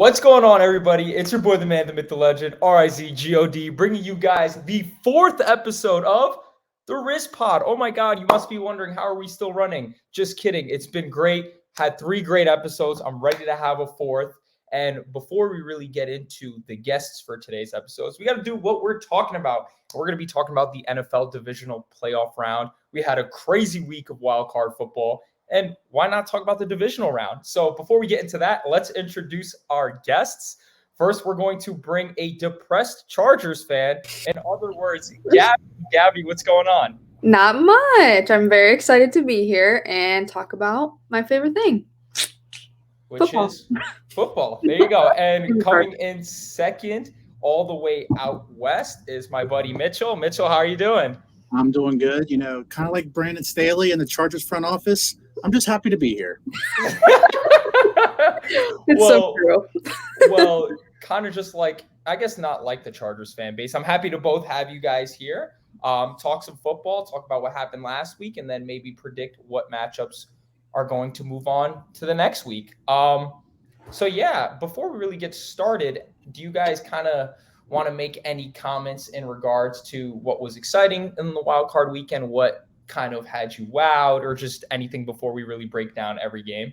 What's going on, everybody? It's your boy, the man, the myth, the legend, RizGod, bringing you guys the 4th episode of the RizPod. Oh my God, you must be wondering, how are we still running? Just kidding. It's been great. Had 3 great episodes. I'm ready to have a 4th. And before we really get into the guests for today's episodes, we got to do what we're talking about. We're going to be talking about the NFL Divisional playoff round. We had a crazy week of wildcard football. And why not talk about the divisional round? So before we get into that, let's introduce our guests. First, we're going to bring a depressed Chargers fan. In other words, Gabby. Gabby, what's going on? Not much. I'm very excited to be here and talk about my favorite thing. Which is football. There you go. And coming in second, all the way out west, is my buddy Mitchell. Mitchell, how are you doing? I'm doing good. You know, kind of like Brandon Staley in the Chargers front office. I'm just happy to be here. It's so true. Well, kind of just like, I guess not like the Chargers fan base. I'm happy to both have you guys here. Talk some football, talk about what happened last week, and then maybe predict what matchups are going to move on to the next week. So yeah, before we really get started, do you guys kind of want to make any comments in regards to what was exciting in the wild card weekend, what kind of had you wowed, or just anything before we really break down every game?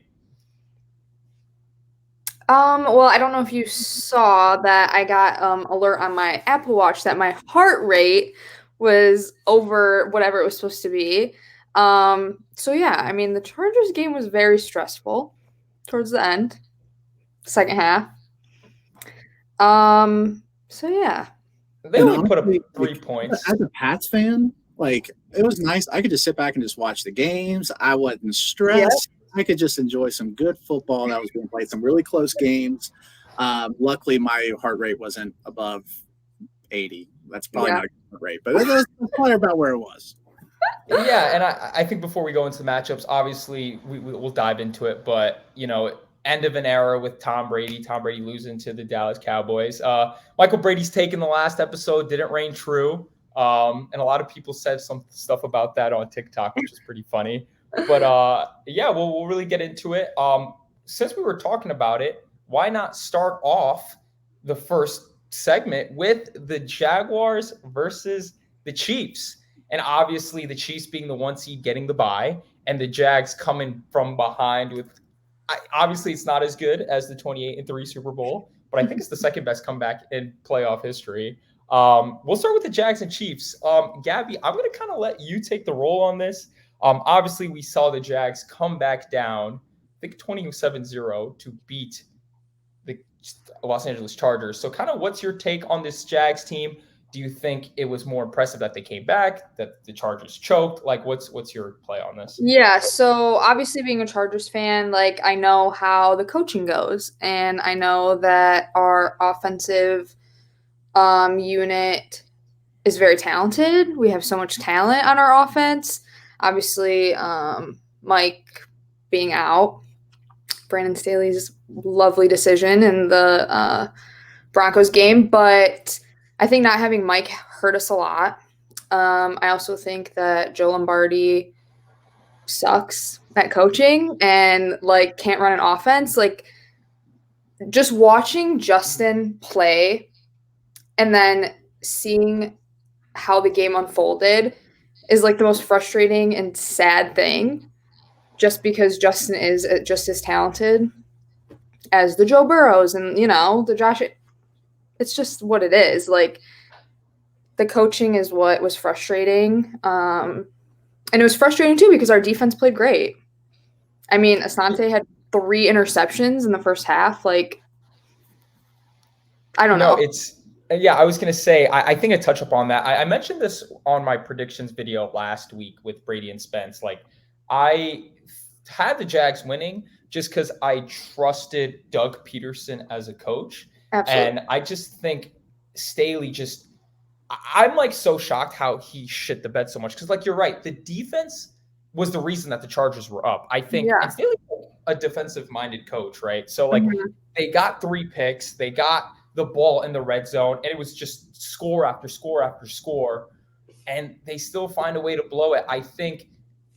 Well, I don't know if you saw that I got alert on my Apple Watch that my heart rate was over whatever it was supposed to be. So yeah, I mean, the Chargers game was very stressful towards the end, second half. So yeah. They only put up 3 points. As a Pats fan, like, it was nice. I could just sit back and just watch the games. I wasn't stressed. I could just enjoy some good football that was being played, some really close games. Luckily, my heart rate wasn't above 80. That's probably not a good heart rate, but that's probably about where it was. Yeah, and I think before we go into the matchups, obviously we'll dive into it, but, you know, end of an era with Tom Brady losing to the Dallas Cowboys. Michael Brady's take in the last episode didn't reign true. And a lot of people said some stuff about that on TikTok, which is pretty funny. But yeah, we'll really get into it. Since we were talking about it, why not start off the first segment with the Jaguars versus the Chiefs? And obviously the Chiefs being the 1 seed getting the bye, and the Jags coming from behind with, obviously it's not as good as the 28-3 Super Bowl, but I think it's the second best comeback in playoff history. We'll start with the Jags and Chiefs. Gabby, I'm going to kind of let you take the role on this. Obviously, we saw the Jags come back down, I think 27-0 to beat the Los Angeles Chargers. So kind of what's your take on this Jags team? Do you think it was more impressive that they came back, that the Chargers choked? Like, what's your play on this? Yeah, so obviously being a Chargers fan, like, I know how the coaching goes, and I know that our offensive unit is very talented. We have so much talent on our offense. Obviously, Mike being out, Brandon Staley's lovely decision in the Broncos game, but I think not having Mike hurt us a lot. I also think that Joe Lombardi sucks at coaching and, like, can't run an offense. Like, just watching Justin play and then seeing how the game unfolded is, like, the most frustrating and sad thing, just because Justin is just as talented as the Joe Burrows and, you know, the Josh. It's just what it is. Like, the coaching is what was frustrating. And it was frustrating, too, because our defense played great. I mean, Asante had 3 interceptions in the first half. Like, I don't know. Yeah, I was going to say, I think I touched upon that. I mentioned this on my predictions video last week with Brady and Spence. Like, I had the Jags winning just because I trusted Doug Peterson as a coach. Absolutely. And I just think Staley I'm like so shocked how he shit the bed so much. Because, like, you're right. The defense was the reason that the Chargers were up. I think and Staley's a defensive-minded coach, right? So, like, they got 3 picks. They got the ball in the red zone, and it was just score after score after score, and they still find a way to blow it. I think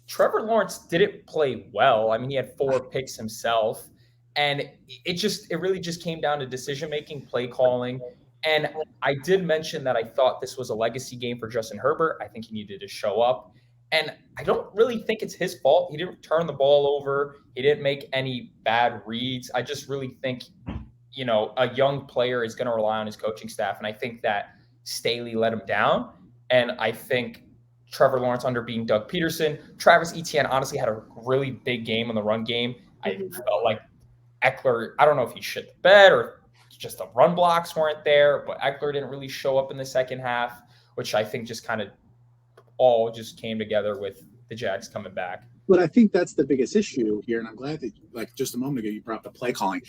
Trevor Lawrence didn't play well. I mean, he had 4 picks himself, And it really just came down to decision making, play calling. And I did mention that I thought this was a legacy game for Justin Herbert. I think he needed to show up. And I don't really think it's his fault. He didn't turn the ball over. He didn't make any bad reads. I just really think, a young player is going to rely on his coaching staff. And I think that Staley let him down. And I think Trevor Lawrence under being Doug Peterson, Travis Etienne honestly had a really big game in the run game. I felt like Eckler, I don't know if he shit the bed or just the run blocks weren't there, but Eckler didn't really show up in the second half, which I think just kind of all just came together with the Jags coming back. But I think that's the biggest issue here, and I'm glad that, like just a moment ago, you brought up the play calling.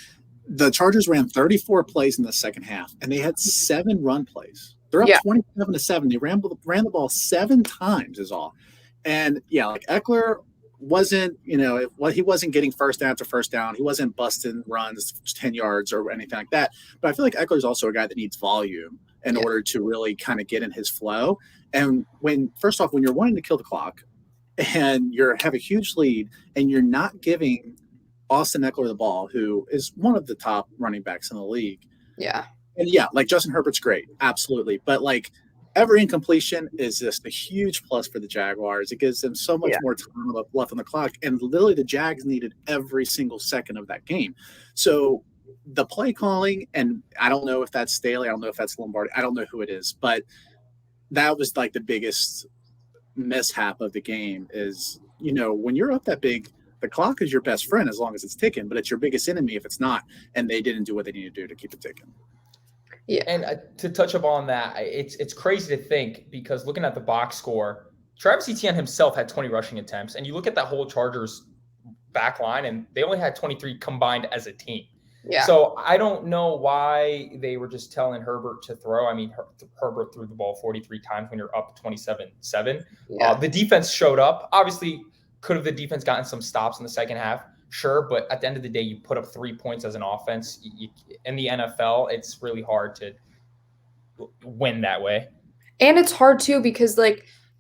The Chargers ran 34 plays in the second half, and they had 7 run plays. They're up 27-7. They ran the ball 7 times is all. And, like Eckler wasn't, he wasn't getting first down after first down. He wasn't busting runs 10 yards or anything like that. But I feel like Eckler's also a guy that needs volume in order to really kind of get in his flow. And first off, when you're wanting to kill the clock and you have a huge lead and you're not giving Austin Eckler the ball, who is one of the top running backs in the league. Yeah. And like Justin Herbert's great. Absolutely. But like every incompletion is just a huge plus for the Jaguars. It gives them so much more time left on the clock. And literally the Jags needed every single second of that game. So the play calling, and I don't know if that's Staley, I don't know if that's Lombardi, I don't know who it is, but that was like the biggest mishap of the game is, when you're up that big, the clock is your best friend as long as it's ticking, but it's your biggest enemy if it's not, and they didn't do what they needed to do to keep it ticking. Yeah, and to touch upon that, it's crazy to think because looking at the box score, Travis Etienne himself had 20 rushing attempts, and you look at that whole Chargers back line, and they only had 23 combined as a team. Yeah. So I don't know why they were just telling Herbert to throw. I mean, Herbert threw the ball 43 times when you're up 27-7. Yeah. The defense showed up. Obviously, could have the defense gotten some stops in the second half? Sure, but at the end of the day, you put up 3 points as an offense. In the NFL, it's really hard to win that way. And it's hard, too, because,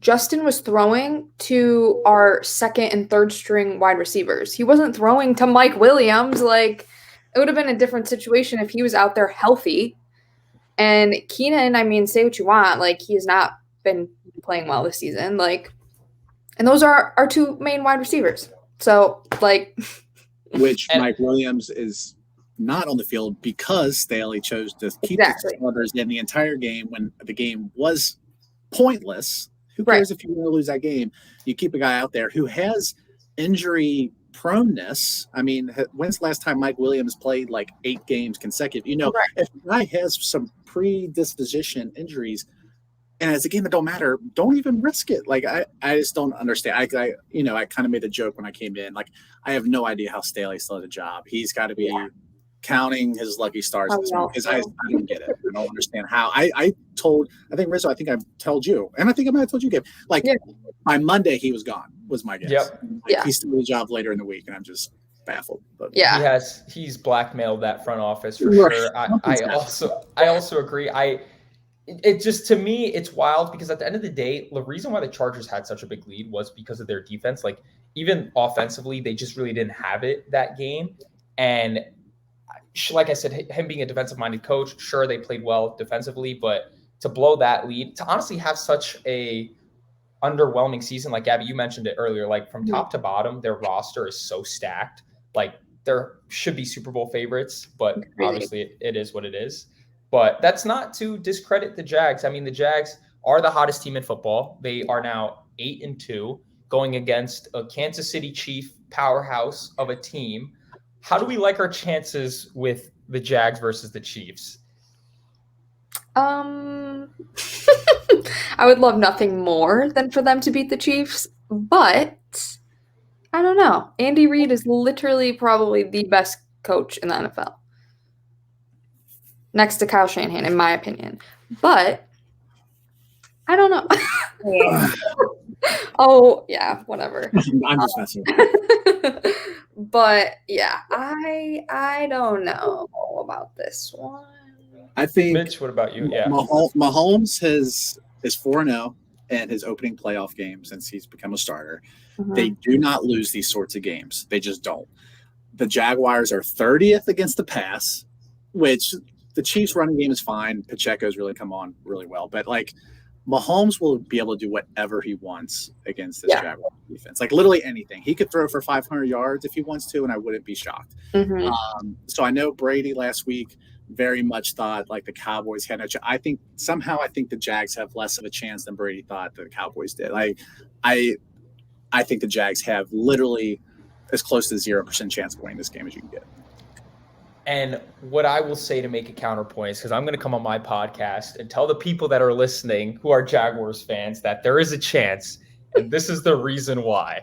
Justin was throwing to our second and third string wide receivers. He wasn't throwing to Mike Williams. It would have been a different situation if he was out there healthy. And Keenan, I mean, say what you want. He has not been playing well this season. And those are our 2 main wide receivers. So, which Mike Williams is not on the field because Staley chose to keep the starters in the entire game when the game was pointless. Who cares if you want to lose that game? You keep a guy out there who has injury proneness. I mean, when's the last time Mike Williams played 8 games consecutive? If a guy has some predisposition injuries, and it's a game that don't matter, don't even risk it. I just don't understand. I kind of made a joke when I came in. I have no idea how Staley still has a job. He's got to be counting his lucky stars because I don't get it. I don't understand how. I think Rizzo, I think I told you, and I think I might have told you, Gabe. By Monday he was gone. Was my guess. Yep. He's still in the job later in the week, and I'm just baffled. But he's blackmailed that front office for sure. I also agree. It just, to me, it's wild because at the end of the day, the reason why the Chargers had such a big lead was because of their defense. Even offensively, they just really didn't have it that game. And like I said, him being a defensive-minded coach, sure, they played well defensively, but to blow that lead, to honestly have such a underwhelming season, like Gabby, you mentioned it earlier, from top to bottom, their roster is so stacked. There should be Super Bowl favorites, but obviously it is what it is. But that's not to discredit the Jags. I mean, the Jags are the hottest team in football. They are now 8-2, going against a Kansas City Chief powerhouse of a team. How do we like our chances with the Jags versus the Chiefs? I would love nothing more than for them to beat the Chiefs, but I don't know. Andy Reid is literally probably the best coach in the NFL. Next to Kyle Shanahan, in my opinion. But I don't know. Oh, yeah, whatever. I'm just messing. But yeah, I don't know about this one. I think Mitch, what about you? Yeah. Mahomes is 4-0 in his opening playoff game since he's become a starter. Mm-hmm. They do not lose these sorts of games. They just don't. the Jaguars are 30th against the pass, which the Chiefs' running game is fine. Pacheco's really come on really well. But, like, Mahomes will be able to do whatever he wants against this Jaguar defense. Like, literally anything. He could throw for 500 yards if he wants to, and I wouldn't be shocked. So I know Brady last week very much thought, like, the Cowboys had no chance. I think the Jags have less of a chance than Brady thought the Cowboys did. Like, I think the Jags have literally as close to 0% chance of winning this game as you can get. And what I will say to make a counterpoint is, because I'm going to come on my podcast and tell the people that are listening who are Jaguars fans that there is a chance, and this is the reason why.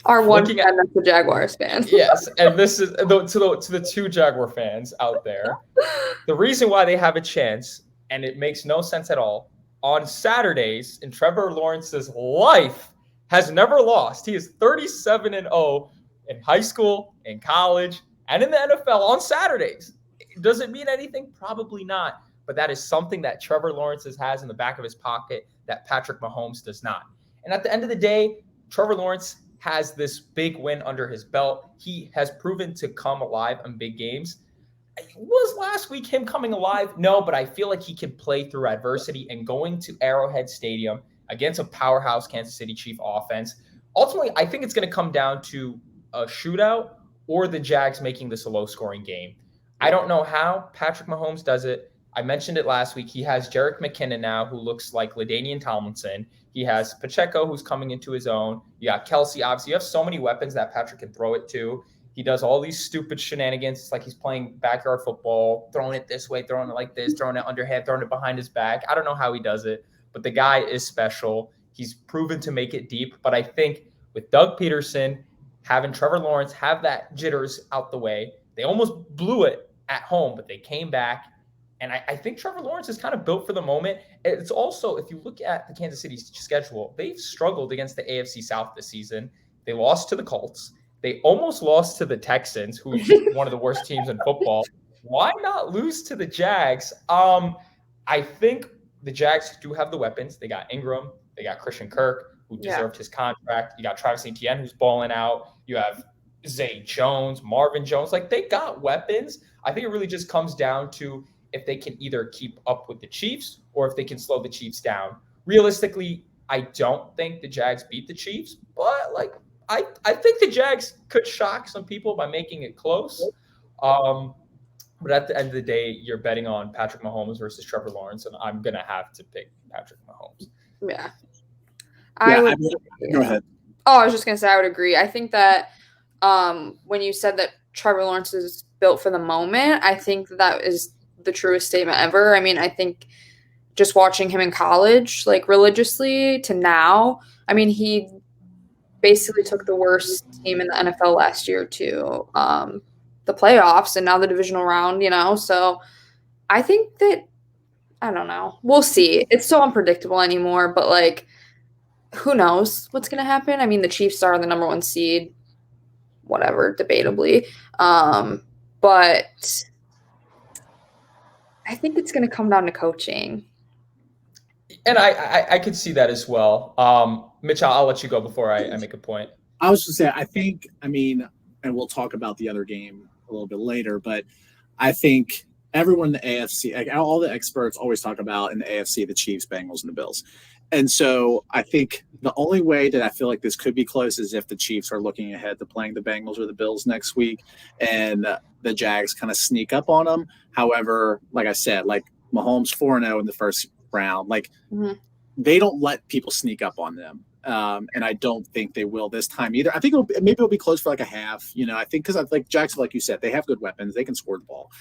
Our one friend that's the Jaguars fan. Yes, and this is to the two Jaguar fans out there. The reason why they have a chance, and it makes no sense at all, on Saturdays in Trevor Lawrence's life has never lost. He is 37-0 in high school, in college, and in the NFL on Saturdays. Does it mean anything? Probably not. But that is something that Trevor Lawrence has in the back of his pocket that Patrick Mahomes does not. And at the end of the day, Trevor Lawrence has this big win under his belt. He has proven to come alive in big games. Was last week him coming alive? No, but I feel like he can play through adversity, and going to Arrowhead Stadium against a powerhouse Kansas City Chief offense. Ultimately, I think it's going to come down to a shootout or the Jags making this a low-scoring game. I don't know how Patrick Mahomes does it. I mentioned it last week. He has Jerick McKinnon now, who looks like LaDainian Tomlinson. He has Pacheco, who's coming into his own. You got Kelsey, obviously. You have so many weapons that Patrick can throw it to. He does all these stupid shenanigans. It's like he's playing backyard football, throwing it this way, throwing it like this, throwing it underhand, throwing it behind his back. I don't know how he does it, but the guy is special. He's proven to make it deep. But I think with Doug Peterson, having Trevor Lawrence have that jitters out the way, they almost blew it at home, but they came back. And I think Trevor Lawrence is kind of built for the moment. It's also, if you look at the Kansas City schedule, they've struggled against the AFC South this season. They lost to the Colts. They almost lost to the Texans, who is one of the worst teams in football. Why not lose to the Jags? I think the Jags do have the weapons. They got Ingram. They got Christian Kirk, who deserved his contract. You got Travis Etienne, who's balling out. You have Zay Jones, Marvin Jones. Like, they got weapons. I think it really just comes down to if they can either keep up with the Chiefs or if they can slow the Chiefs down. Realistically, I don't think the Jags beat the Chiefs, but like I think the Jags could shock some people by making it close. But at the end of the day, you're betting on Patrick Mahomes versus Trevor Lawrence, and I'm gonna have to pick Patrick Mahomes. Yeah. Go ahead. Oh, I was just gonna say I would agree. I think that when you said that Trevor Lawrence is built for the moment, I think that is the truest statement ever. I mean, I think just watching him in college, like religiously to now, I mean, he basically took the worst team in the NFL last year to the playoffs and now the divisional round, you know? So I think that, I don't know. We'll see. It's so unpredictable anymore, but like, who knows what's going to happen? I mean, the Chiefs are the number one seed, whatever, debatably. But I think it's going to come down to coaching. And I could see that as well. Mitch, I'll let you go before I make a point. I was just saying, and we'll talk about the other game a little bit later, but I think everyone in the AFC, like all the experts always talk about in the AFC, the Chiefs, Bengals, and the Bills. And so I think the only way that I feel like this could be close is if the Chiefs are looking ahead to playing the Bengals or the Bills next week and the Jags kind of sneak up on them. However, like I said, like Mahomes 4-0 in the first round, like they don't let people sneak up on them. And I don't think they will this time either. I think maybe it'll be close for like a half, you know, I think because like Jackson, like you said, they have good weapons. They can score the ball.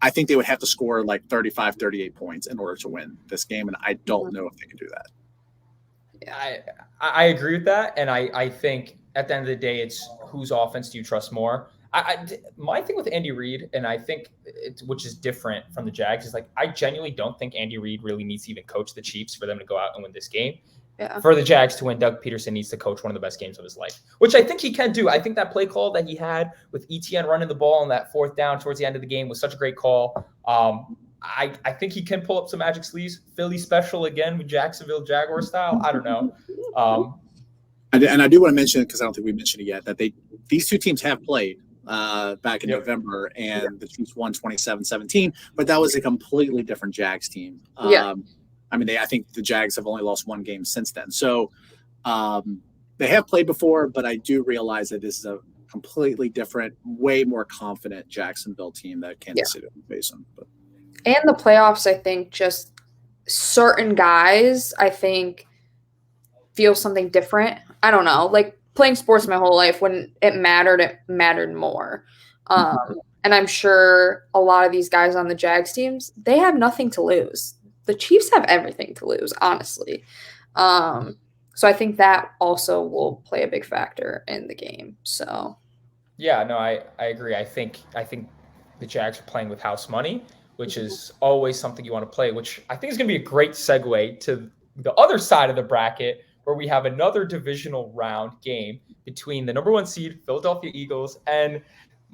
I think they would have to score like 35, 38 points in order to win this game. And I don't know if they can do that. Yeah, I agree with that. And I think at the end of the day, it's whose offense do you trust more? My thing with Andy Reid, and I think which is different from the Jags, is like I genuinely don't think Andy Reid really needs to even coach the Chiefs for them to go out and win this game. Yeah. For the Jags to win, Doug Peterson needs to coach one of the best games of his life, which I think he can do. I think that play call that he had with ETN running the ball on that fourth down towards the end of the game was such a great call. I think he can pull up some magic sleeves. Philly special again with Jacksonville Jaguar style. I don't know. And I do want to mention, because I don't think we mentioned it yet, that they these two teams have played back in November, and the Chiefs won 27-17, but that was a completely different Jags team. I mean, I think the Jags have only lost one game since then. So they have played before, but I do realize that this is a completely different, way more confident Jacksonville team that Kansas City will face them. But. And the playoffs, I think, just certain guys, I think, feel something different. I don't know. Like, playing sports my whole life, when it mattered more. And I'm sure a lot of these guys on the Jags teams, they have nothing to lose. The Chiefs have everything to lose, honestly. So I think that also will play a big factor in the game. So, yeah, no, I agree. I think the Jags are playing with house money, which is always something you want to play, which I think is going to be a great segue to the other side of the bracket, where we have another divisional round game between the number 1 seed Philadelphia Eagles and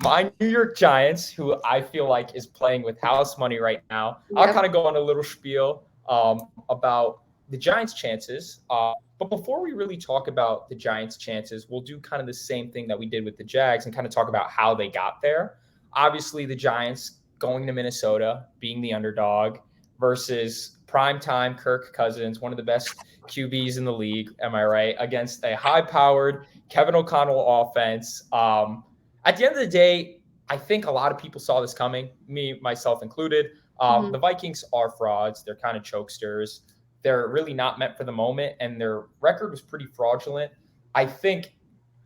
my New York Giants, who I feel like is playing with house money right now. I'll kind of go on a little spiel about the Giants' chances. But before we really talk about the Giants' chances, we'll do kind of the same thing that we did with the Jags and kind of talk about how they got there. Obviously, the Giants going to Minnesota, being the underdog, versus primetime Kirk Cousins, one of the best QBs in the league, am I right, against a high-powered Kevin O'Connell offense. At the end of the day, I think a lot of people saw this coming, me, myself included. The Vikings are frauds. They're kind of chokesters. They're really not meant for the moment, and their record was pretty fraudulent. I think,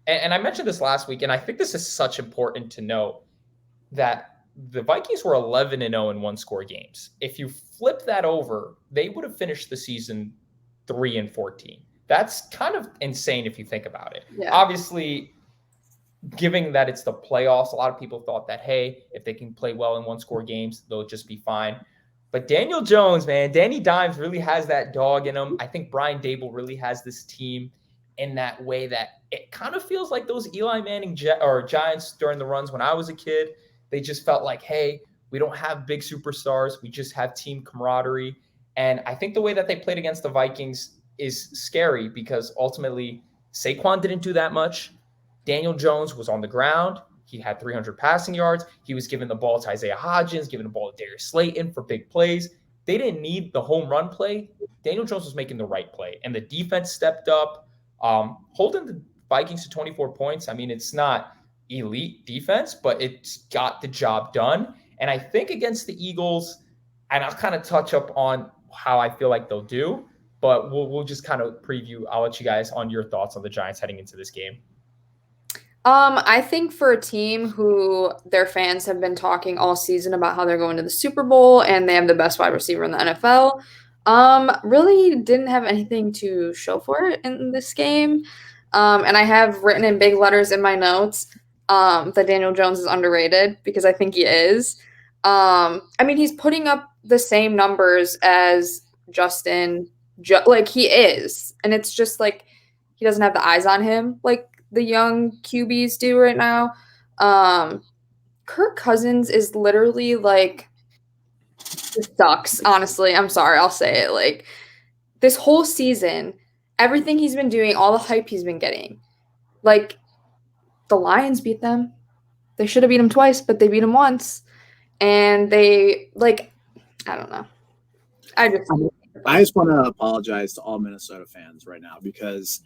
and I mentioned this last week, and I think this is such important to note, that the Vikings were 11-0 in one-score games. If you flip that over, they would have finished the season 3-14. That's kind of insane if you think about it. Yeah. Obviously, given that it's the playoffs, a lot of people thought that, hey, if they can play well in one-score games, they'll just be fine. But Daniel Jones, man, Danny Dimes really has that dog in him. I think Brian Dable really has this team in that way that it kind of feels like those Eli Manning Giants during the runs when I was a kid. They just felt like, hey, we don't have big superstars. We just have team camaraderie. And I think the way that they played against the Vikings is scary because ultimately Saquon didn't do that much. Daniel Jones was on the ground. He had 300 passing yards. He was giving the ball to Isaiah Hodgins, giving the ball to Darius Slayton for big plays. They didn't need the home run play. Daniel Jones was making the right play. And the defense stepped up, holding the Vikings to 24 points. I mean, it's not elite defense, but it's got the job done. And I think against the Eagles, and I'll kind of touch up on how I feel like they'll do, but we'll just kind of preview. I'll let you guys on your thoughts on the Giants heading into this game. I think for a team who their fans have been talking all season about how they're going to the Super Bowl and they have the best wide receiver in the NFL, really didn't have anything to show for it in this game. And I have written in big letters in my notes that Daniel Jones is underrated because I think he is. I mean, he's putting up the same numbers as Justin, like he is. And it's just like he doesn't have the eyes on him like the young QBs do right now. Kirk Cousins is literally like, it sucks, honestly. I'm sorry, I'll say it. Like, this whole season, everything he's been doing, all the hype he's been getting, like, the Lions beat them. They should have beat him twice, but they beat him once. And they, like, I don't know. I just want to apologize to all Minnesota fans right now because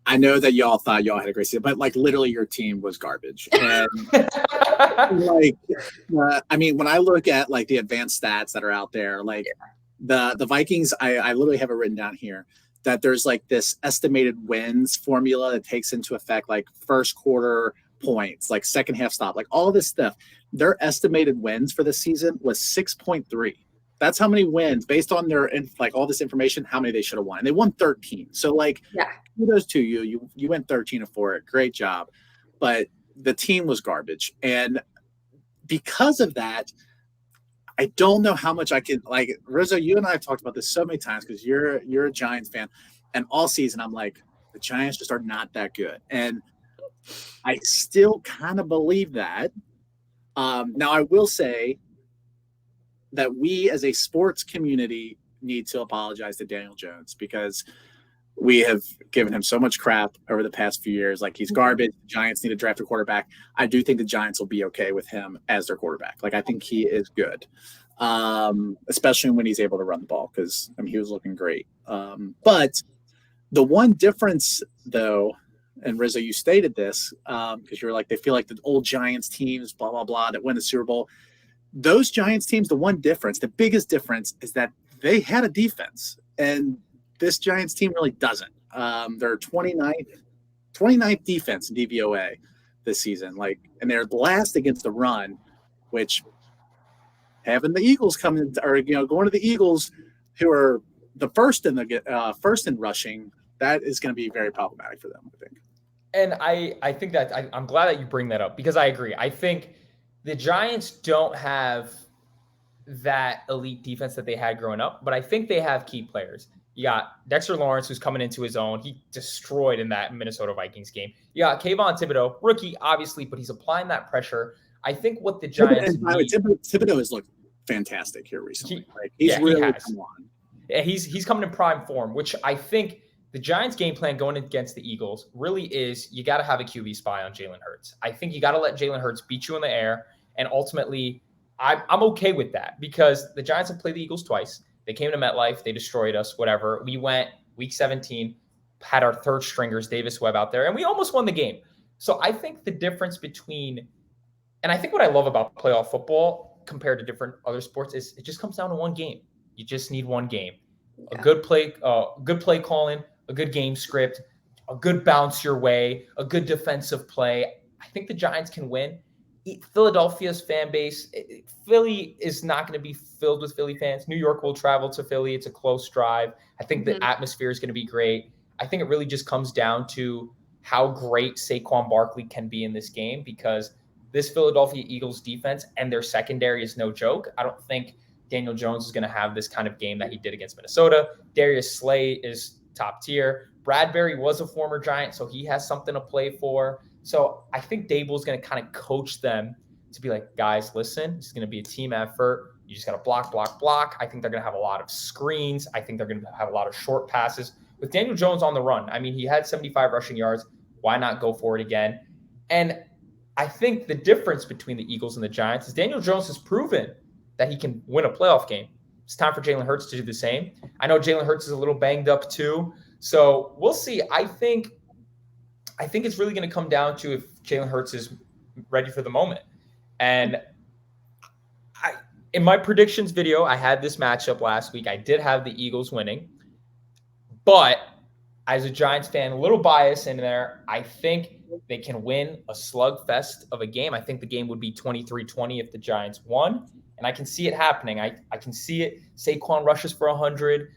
I know that y'all thought y'all had a great season, but like literally your team was garbage. And like, I mean, when I look at like the advanced stats that are out there, like the Vikings, I literally have it written down here that there's like this estimated wins formula that takes into effect like first quarter points, like second half stop, like all this stuff. Their estimated wins for the season was 6.3. That's how many wins based on their like all this information, how many they should have won. And they won 13. So like, kudos to you. You went 13-4. Great job. But the team was garbage. And because of that, I don't know how much I can like Rizzo, you and I have talked about this so many times because you're a Giants fan. And all season I'm like, the Giants just are not that good. And I still kind of believe that. Now I will say that we as a sports community need to apologize to Daniel Jones because we have given him so much crap over the past few years. Like, he's garbage. The Giants need to draft a quarterback. I do think the Giants will be okay with him as their quarterback. Like, I think he is good, especially when he's able to run the ball, because he was looking great. But the one difference, though, and Rizzo, you stated this because you were like, they feel like the old Giants teams, blah, blah, blah, that win the Super Bowl. Those Giants teams, the biggest difference is that they had a defense, and this Giants team really doesn't. They're 29th defense in DVOA this season, and they're last against the run, which having the Eagles come in, or going to the Eagles, who are the first in rushing, that is going to be very problematic for them, I think. And I think that I'm glad that you bring that up, because I agree. I think the Giants don't have that elite defense that they had growing up, but I think they have key players. You got Dexter Lawrence, who's coming into his own. He destroyed in that Minnesota Vikings game. You got Kayvon Thibodeau, rookie, obviously, but he's applying that pressure. I think what the Giants Thibodeau has looked fantastic here recently. He's come on. Yeah, he's coming in prime form, which I think the Giants' game plan going against the Eagles really is, you got to have a QB spy on Jalen Hurts. I think you got to let Jalen Hurts beat you in the air, and ultimately, I'm okay with that, because the Giants have played the Eagles twice. They came to MetLife. They destroyed us, whatever. We went week 17, had our third stringers, Davis Webb, out there, and we almost won the game. So I think the difference between – and I think what I love about playoff football compared to different other sports is it just comes down to one game. You just need one game. Yeah. A good play calling, a good game script, a good bounce your way, a good defensive play. I think the Giants can win. Philadelphia's fan base, Philly is not going to be filled with Philly fans. New York will travel to Philly. It's a close drive. I think the atmosphere is going to be great. I think it really just comes down to how great Saquon Barkley can be in this game, because this Philadelphia Eagles defense and their secondary is no joke. I don't think Daniel Jones is going to have this kind of game that he did against Minnesota. Darius Slay is top tier. Bradbury was a former Giant, so he has something to play for. So I think Dable's going to kind of coach them to be like, guys, listen, it's going to be a team effort. You just got to block, block, block. I think they're going to have a lot of screens. I think they're going to have a lot of short passes. With Daniel Jones on the run, I mean, he had 75 rushing yards. Why not go for it again? And I think the difference between the Eagles and the Giants is Daniel Jones has proven that he can win a playoff game. It's time for Jalen Hurts to do the same. I know Jalen Hurts is a little banged up too. So we'll see. I think it's really going to come down to if Jalen Hurts is ready for the moment. And in my predictions video, I had this matchup last week. I did have the Eagles winning. But as a Giants fan, a little bias in there, I think they can win a slugfest of a game. I think the game would be 23-20 if the Giants won. And I can see it happening. I can see it. Saquon rushes for 100.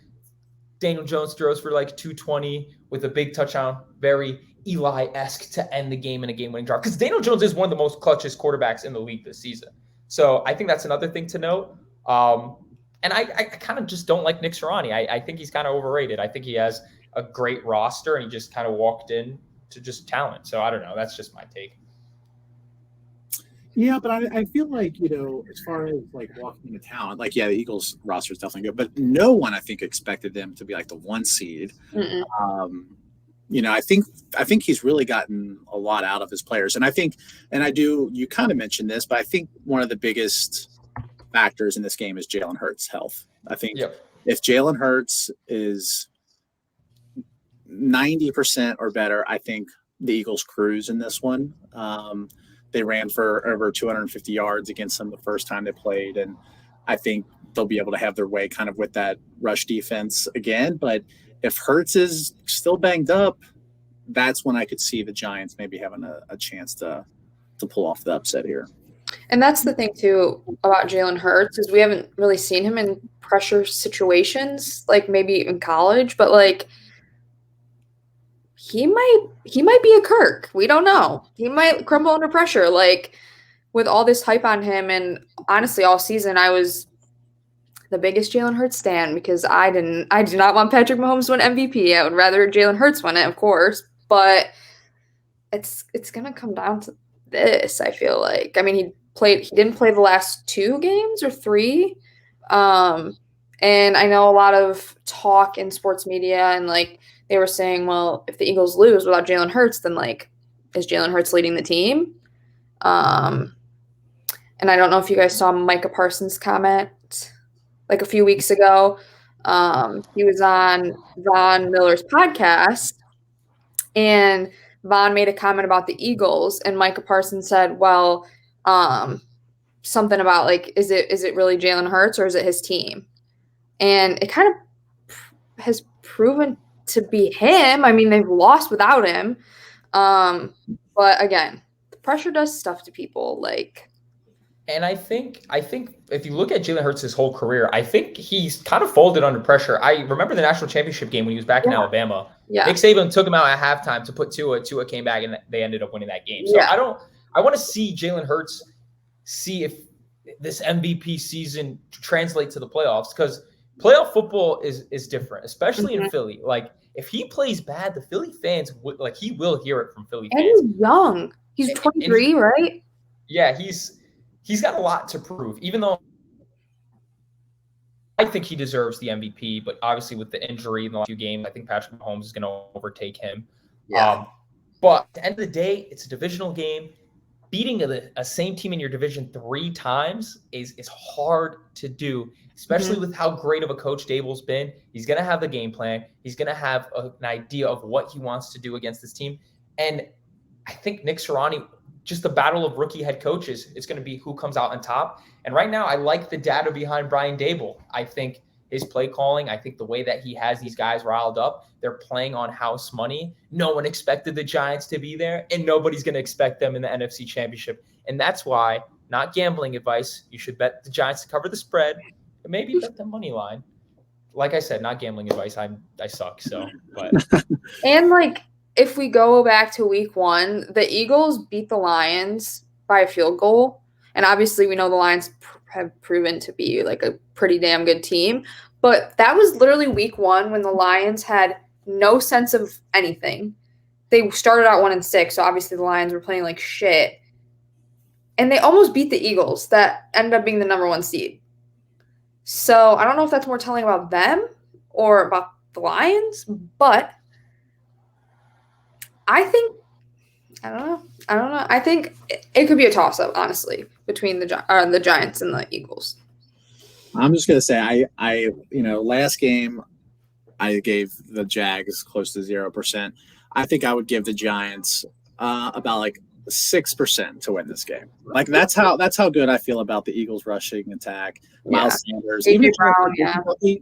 Daniel Jones throws for like 220 with a big touchdown. Very Eli-esque to end the game in a game-winning drive. Because Daniel Jones is one of the most clutchest quarterbacks in the league this season. So I think that's another thing to note. And I kind of just don't like Nick Sirianni. I think he's kind of overrated. I think he has a great roster, and he just kind of walked in to just talent. So I don't know. That's just my take. Yeah, but I feel like, as far as like walking into talent, the Eagles roster is definitely good, but no one, I think, expected them to be like the 1 seed. I think he's really gotten a lot out of his players. And you kind of mentioned this, but I think one of the biggest factors in this game is Jalen Hurts' health. I think if Jalen Hurts is 90% or better, I think the Eagles cruise in this one. They ran for over 250 yards against them the first time they played, and I think they'll be able to have their way kind of with that rush defense again. But if Hurts is still banged up, that's when I could see the Giants maybe having a chance to pull off the upset here. And that's the thing, too, about Jalen Hurts is we haven't really seen him in pressure situations, like maybe in college, but he might be a Kirk. We don't know. He might crumble under pressure, with all this hype on him. And honestly, all season I was the biggest Jalen Hurts stan because I do not want Patrick Mahomes to win MVP. I would rather Jalen Hurts win it, of course. But it's gonna come down to this, I feel like. I mean, he didn't play the last 2 games or 3. And I know a lot of talk in sports media and they were saying, well, if the Eagles lose without Jalen Hurts, then like, is Jalen Hurts leading the team? And I don't know if you guys saw Micah Parsons' comment like a few weeks ago. He was on Von Miller's podcast, and Von made a comment about the Eagles, and Micah Parsons said, well, something about like, is it really Jalen Hurts or is it his team? And it kind of has proven to be him. I mean, they've lost without him. But again, the pressure does stuff to people. Like, and I think if you look at Jalen Hurts' whole career, I think he's kind of folded under pressure. I remember the national championship game when he was back in Alabama. Yeah. Nick Saban took him out at halftime to put Tua. Tua came back and they ended up winning that game. So I want to see Jalen Hurts see if this MVP season translates to the playoffs, because playoff football is different, especially in Philly. Like, if he plays bad, the Philly fans he will hear it from Philly fans. And he's young. He's 23, right? Yeah, he's got a lot to prove, even though I think he deserves the MVP. But obviously, with the injury in the last few games, I think Patrick Mahomes is going to overtake him. Yeah. But at the end of the day, it's a divisional game. Beating a same team in your division 3 times is hard to do, especially with how great of a coach Dable's been. He's going to have the game plan. He's going to have an idea of what he wants to do against this team. And I think Nick Sirianni, just the battle of rookie head coaches, it's going to be who comes out on top. And right now, I like the data behind Brian Dable. I think his play calling, I think the way that he has these guys riled up, they're playing on house money. No one expected the Giants to be there, and nobody's going to expect them in the NFC Championship. And that's why, not gambling advice, you should bet the Giants to cover the spread, and maybe bet the money line. Like I said, not gambling advice. I suck. So, but and like, if we go back to week 1, the Eagles beat the Lions by a field goal. And obviously we know the Lions have proven to be like a pretty damn good team. But that was literally week 1 when the Lions had no sense of anything. They started out 1-6, so obviously the Lions were playing like shit. And they almost beat the Eagles that ended up being the number 1 seed. So I don't know if that's more telling about them or about the Lions, but I don't know. I think it could be a toss-up, honestly, between the Giants and the Eagles. I'm just gonna say, I last game I gave the Jags close to 0%. I think I would give the Giants about like 6% to win this game. Like that's how good I feel about the Eagles rushing attack. Miles Sanders,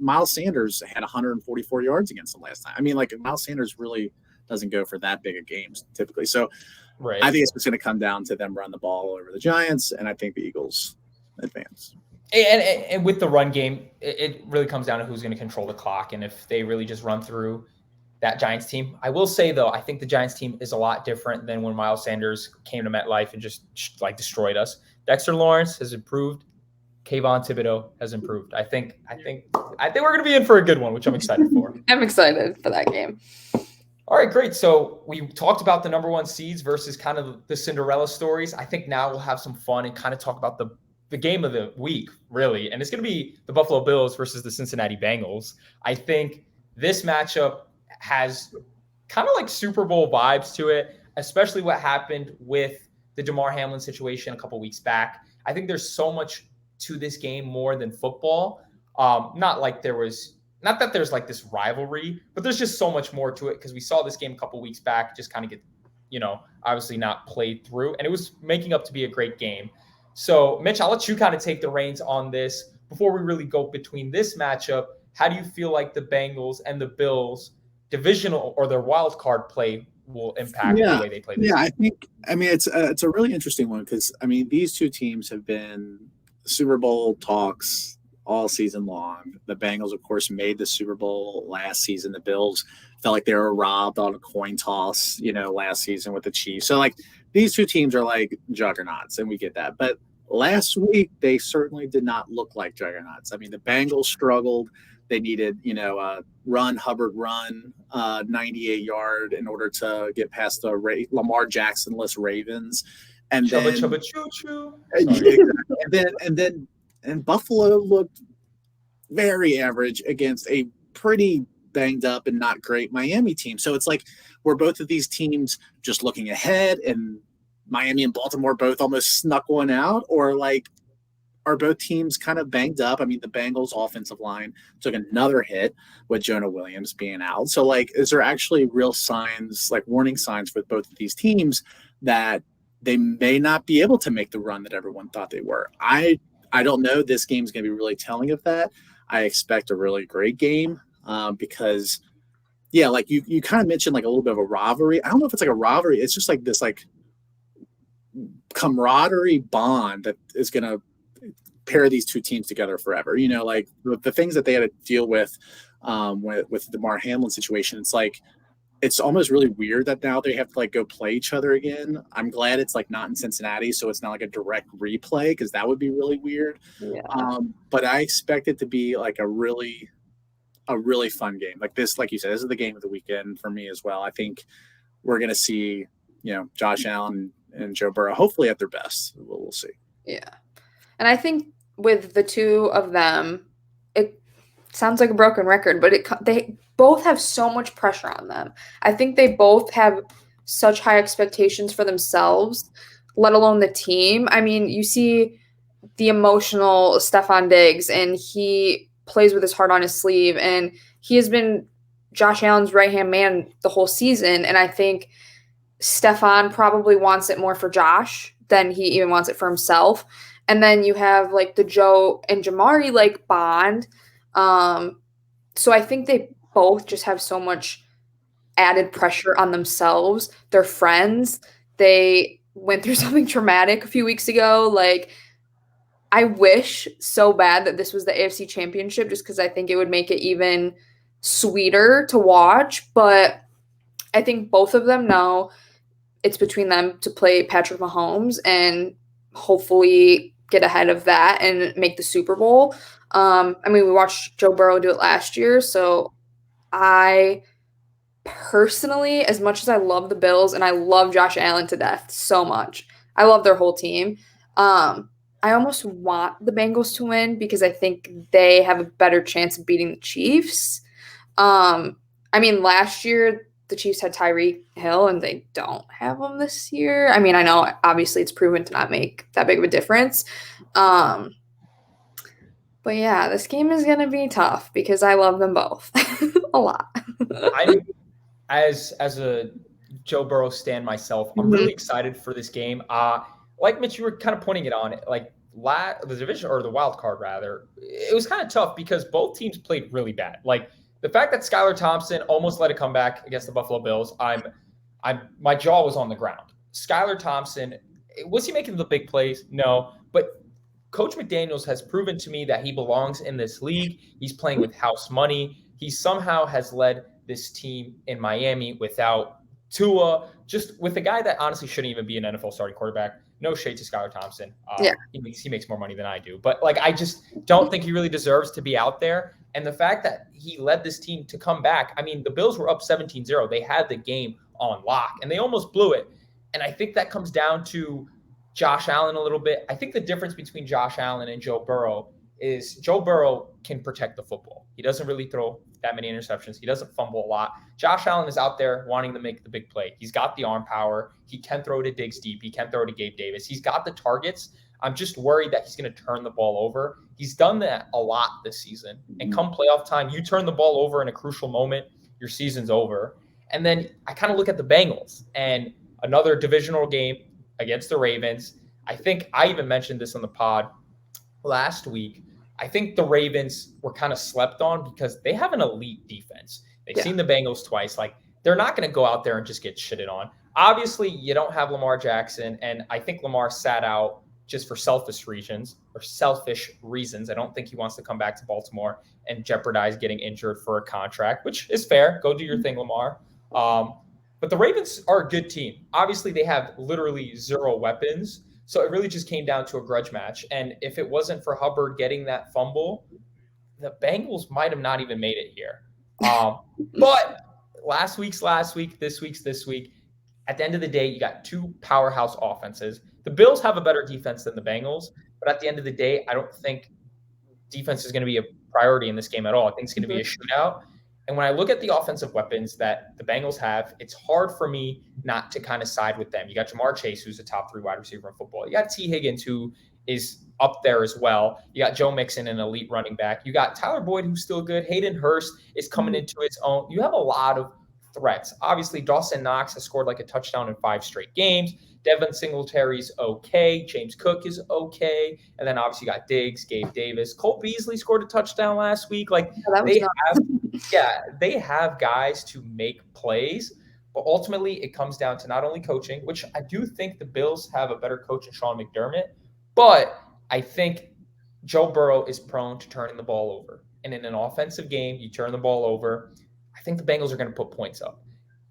Miles Sanders had 144 yards against them last time. I mean, like Miles Sanders really doesn't go for that big of games typically. So I think it's just going to come down to them run the ball over the Giants, and I think the Eagles advance. And with the run game, it really comes down to who's going to control the clock, and if they really just run through that Giants team. I will say, though, I think the Giants team is a lot different than when Miles Sanders came to MetLife and just like destroyed us. Dexter Lawrence has improved. Kayvon Thibodeau has improved. I think we're going to be in for a good one, which I'm excited for. I'm excited for that game. All right, great. So we talked about the number 1 seeds versus kind of the Cinderella stories. I think now we'll have some fun and kind of talk about the game of the week, really. And it's going to be the Buffalo Bills versus the Cincinnati Bengals. I think this matchup has kind of like Super Bowl vibes to it, especially what happened with the Damar Hamlin situation a couple weeks back. I think there's so much to this game more than football. Not that there's like this rivalry, but there's just so much more to it because we saw this game a couple weeks back just kind of get, obviously not played through, and it was making up to be a great game. So, Mitch, I'll let you kind of take the reins on this. Before we really go between this matchup, how do you feel like the Bengals and the Bills divisional or their wild card play will impact the way they play this game? It's a really interesting one because, these two teams have been Super Bowl talks all season long. The Bengals, of course, made the Super Bowl last season. The Bills felt like they were robbed on a coin toss, last season with the Chiefs. So, like, these two teams are like juggernauts, and we get that. But last week, they certainly did not look like juggernauts. The Bengals struggled. They needed, Hubbard run 98-yard in order to get past the Lamar Jackson-less Ravens. And Chubba choo-choo. And Buffalo looked very average against a pretty banged up and not great Miami team. So it's like, were both of these teams just looking ahead and Miami and Baltimore both almost snuck one out? Or like, are both teams kind of banged up? I mean, the Bengals offensive line took another hit with Jonah Williams being out. So like, is there actually real signs, like warning signs for both of these teams that they may not be able to make the run that everyone thought they were? I don't know. This game is going to be really telling of that. I expect a really great game because, yeah, like you kind of mentioned like a little bit of a rivalry. I don't know if it's like a rivalry. It's just like this like camaraderie bond that is going to pair these two teams together forever. You know, like the things that they had to deal with the Damar Hamlin situation. It's like, it's almost really weird that now they have to like go play each other again. I'm glad it's like not in Cincinnati, so it's not like a direct replay because that would be really weird. Yeah. But I expect it to be like a really fun game. Like this, like you said, this is the game of the weekend for me as well. I think we're gonna see, Josh Allen and Joe Burrow hopefully at their best. We'll see. Yeah. And I think with the two of them, it sounds like a broken record, but they both have so much pressure on them. I think they both have such high expectations for themselves, let alone the team. I mean, you see the emotional Stephon Diggs, and he plays with his heart on his sleeve, and he has been Josh Allen's right-hand man the whole season, and I think Stephon probably wants it more for Josh than he even wants it for himself. And then you have like the Joe and Jamari like bond. So I think they both just have so much added pressure on themselves. They're friends. They went through something traumatic a few weeks ago. Like, I wish so bad that this was the AFC Championship just because I think it would make it even sweeter to watch. But I think both of them know it's between them to play Patrick Mahomes and hopefully get ahead of that and make the Super Bowl. I mean, we watched Joe Burrow do it last year, so I personally, as much as I love the Bills and I love Josh Allen to death so much, I love their whole team. I almost want the Bengals to win because I think they have a better chance of beating the Chiefs. I mean, last year the Chiefs had Tyreek Hill and they don't have him this year. I mean, I know obviously it's proven to not make that big of a difference. But yeah, this game is going to be tough because I love them both a lot. As a Joe Burrow stan myself, I'm really excited for this game. Like Mitch, you were kind of pointing it on, like the division or the wild card rather. It was kind of tough because both teams played really bad. Like the fact that Skylar Thompson almost led a comeback against the Buffalo Bills, my jaw was on the ground. Skylar Thompson, was he making the big plays? No, but Coach McDaniels has proven to me that he belongs in this league. He's playing with house money. He somehow has led this team in Miami without Tua, just with a guy that honestly shouldn't even be an NFL starting quarterback. No shade to Skylar Thompson. He makes more money than I do. But like, I just don't think he really deserves to be out there. And the fact that he led this team to come back, I mean, the Bills were up 17-0. They had the game on lock, and they almost blew it. And I think that comes down to Josh Allen a little bit. I think the difference between Josh Allen and Joe Burrow is Joe Burrow can protect the football. He doesn't really throw that many interceptions. He doesn't fumble a lot. Josh Allen is out there wanting to make the big play. He's got the arm power. He can throw to Diggs deep. He can throw to Gabe Davis. He's got the targets. I'm just worried that he's going to turn the ball over. He's done that a lot this season. And come playoff time, you turn the ball over in a crucial moment, your season's over. And then I kind of look at the Bengals and another divisional game against the Ravens. I think I even mentioned this on the pod last week. I think the Ravens were kind of slept on because they have an elite defense. They've seen the Bengals twice. Like, they're not going to go out there and just get shitted on. Obviously, you don't have Lamar Jackson, and I think Lamar sat out just for selfish reasons. I don't think he wants to come back to Baltimore and jeopardize getting injured for a contract, which is fair. Go do your thing, Lamar. But the Ravens are a good team. Obviously, they have literally zero weapons. So it really just came down to a grudge match. And if it wasn't for Hubbard getting that fumble, the Bengals might have not even made it here. But last week, this week. At the end of the day, you got two powerhouse offenses. The Bills have a better defense than the Bengals. But at the end of the day, I don't think defense is going to be a priority in this game at all. I think it's going to be a shootout. And when I look at the offensive weapons that the Bengals have, it's hard for me not to kind of side with them. You got Jamar Chase, who's a top 3 wide receiver in football. You got T. Higgins, who is up there as well. You got Joe Mixon, an elite running back. You got Tyler Boyd, who's still good. Hayden Hurst is coming into its own. You have a lot of threats. Obviously, Dawson Knox has scored like a touchdown in 5 straight games. Devin Singletary's okay. James Cook is okay. And then obviously you got Diggs, Gabe Davis. Cole Beasley scored a touchdown last week. Like they have guys to make plays, but ultimately it comes down to not only coaching, which I do think the Bills have a better coach in Sean McDermott, but I think Joe Burrow is prone to turning the ball over. And in an offensive game, you turn the ball over. I think the Bengals are going to put points up.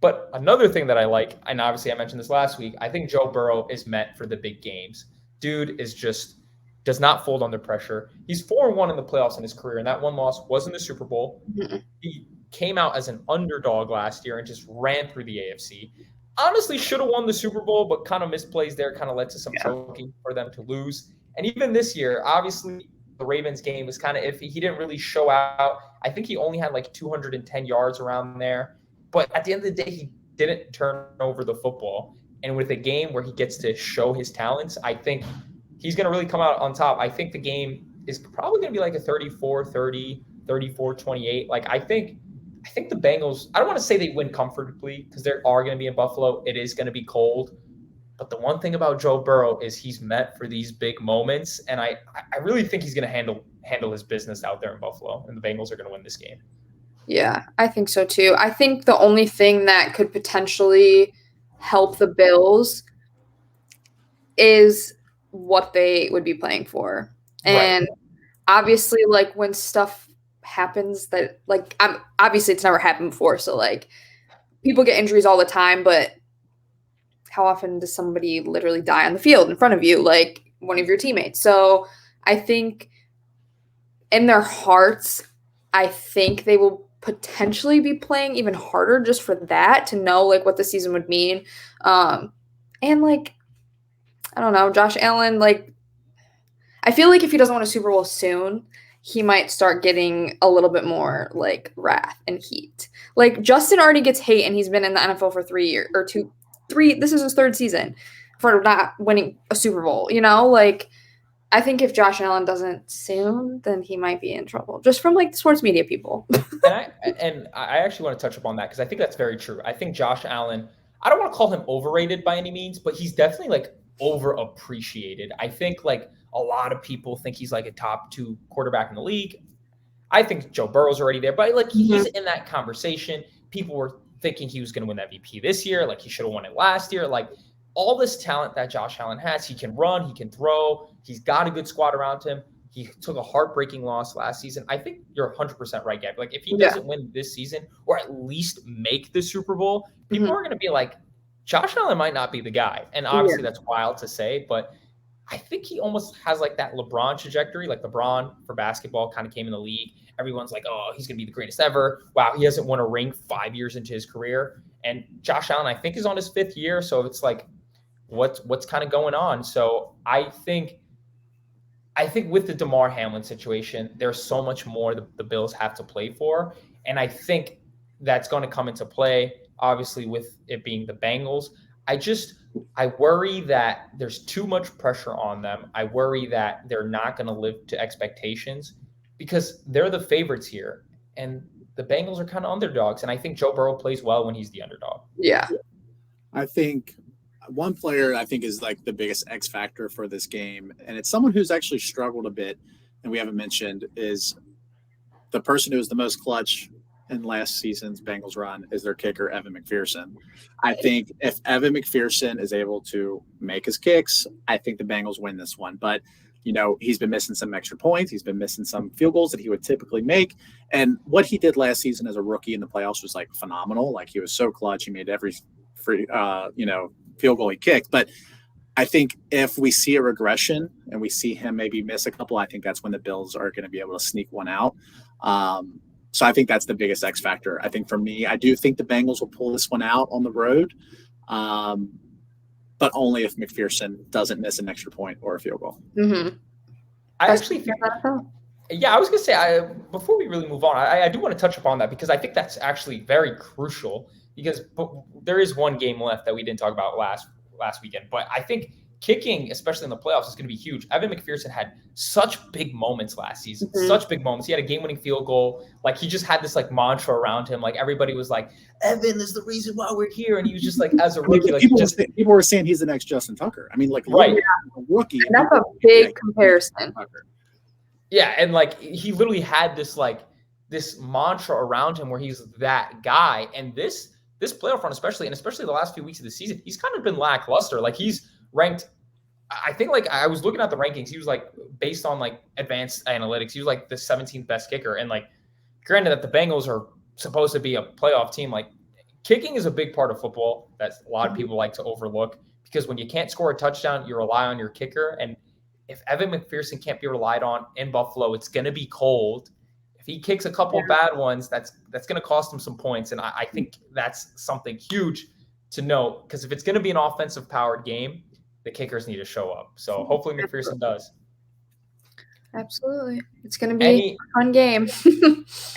But another thing that I like, and obviously I mentioned this last week, I think Joe Burrow is meant for the big games. Dude is just does not fold under pressure. He's 4-1 in the playoffs in his career, and that one loss was in the Super Bowl. Mm-hmm. He came out as an underdog last year and just ran through the AFC. Honestly, should have won the Super Bowl, but kind of misplays there kind of led to some choking for them to lose. And even this year, obviously, the Ravens game was kind of iffy. He didn't really show out. I think he only had like 210 yards around there. But at the end of the day, he didn't turn over the football. And with a game where he gets to show his talents, I think he's going to really come out on top. I think the game is probably going to be like a 34-30, 34-28. Like I think the Bengals, I don't want to say they win comfortably because they are going to be in Buffalo. It is going to be cold. But the one thing about Joe Burrow is he's meant for these big moments. And I really think he's going to handle his business out there in Buffalo. And the Bengals are going to win this game. Yeah, I think so too. I think the only thing that could potentially help the Bills is what they would be playing for. And obviously, like, when stuff happens that, like, obviously it's never happened before. So, like, people get injuries all the time, but how often does somebody literally die on the field in front of you, like one of your teammates? So I think in their hearts, I think they will potentially be playing even harder just for that, to know like what the season would mean. And like, I don't know, Josh Allen, like, I feel like if he doesn't win a Super Bowl soon, he might start getting a little bit more like wrath and heat. Like Justin already gets hate and he's been in the NFL for 3 years or three. This is his 3rd season for not winning a Super Bowl, you know, like, I think if Josh Allen doesn't soon, then he might be in trouble, just from like the sports media people. and I actually want to touch upon that because I think that's very true. I think Josh Allen, I don't want to call him overrated by any means, but he's definitely like overappreciated. I think like a lot of people think he's like a top 2 quarterback in the league. I think Joe Burrow's already there, but like he's in that conversation. People were thinking he was going to win MVP this year, like he should have won it last year. Like all this talent that Josh Allen has, he can run, he can throw, he's got a good squad around him. He took a heartbreaking loss last season. I think you're 100% right, Gabby. Like if he doesn't win this season or at least make the Super Bowl, people are going to be like, Josh Allen might not be the guy. And obviously that's wild to say, but I think he almost has like that LeBron trajectory. Like LeBron for basketball kind of came in the league. Everyone's like, oh, he's going to be the greatest ever. Wow, he hasn't won a ring 5 years into his career. And Josh Allen, I think, is on his 5th year. So it's like, what's kind of going on? So I think with the DeMar Hamlin situation, there's so much more the Bills have to play for. And I think that's going to come into play, obviously, with it being the Bengals. I worry that there's too much pressure on them. I worry that they're not going to live to expectations because they're the favorites here. And the Bengals are kind of underdogs. And I think Joe Burrow plays well when he's the underdog. Yeah. I think one player I think is like the biggest X factor for this game, and it's someone who's actually struggled a bit and we haven't mentioned, is the person who was the most clutch in last season's Bengals run is their kicker, Evan McPherson. I think if Evan McPherson is able to make his kicks, I think the Bengals win this one. But, you know, he's been missing some extra points. He's been missing some field goals that he would typically make. And what he did last season as a rookie in the playoffs was like phenomenal. Like he was so clutch. He made every free, field goal he kicked. But I think if we see a regression and we see him maybe miss a couple, I think that's when the Bills are going to be able to sneak one out. So I think that's the biggest X factor. I think for me, I do think the Bengals will pull this one out on the road, but only if McPherson doesn't miss an extra point or a field goal. Mm-hmm. I actually think Yeah, I was gonna say before we really move on, I do want to touch upon that because I think that's actually very crucial because there is one game left that we didn't talk about last weekend, but I think kicking, especially in the playoffs, is going to be huge. Evan McPherson had such big moments last season, such big moments. He had a game-winning field goal. Like he just had this like mantra around him. Like everybody was like, "Evan is the reason why we're here," and he was just like, as a rookie, like people were saying he's the next Justin Tucker. I mean, like right, a rookie. And that's a big comparison. Yeah, and like he literally had this this mantra around him where he's that guy. And this playoff run, especially the last few weeks of the season, he's kind of been lackluster. Like he's ranked, I think like I was looking at the rankings, he was like based on like advanced analytics, he was like the 17th best kicker. And like granted that the Bengals are supposed to be a playoff team, like kicking is a big part of football that a lot of people like to overlook because when you can't score a touchdown, you rely on your kicker. And if Evan McPherson can't be relied on in Buffalo, it's going to be cold. If he kicks a couple of bad ones, that's going to cost him some points. And I think that's something huge to note because if it's going to be an offensive powered game, the kickers need to show up. So hopefully McPherson does. Absolutely. It's going to be a fun game.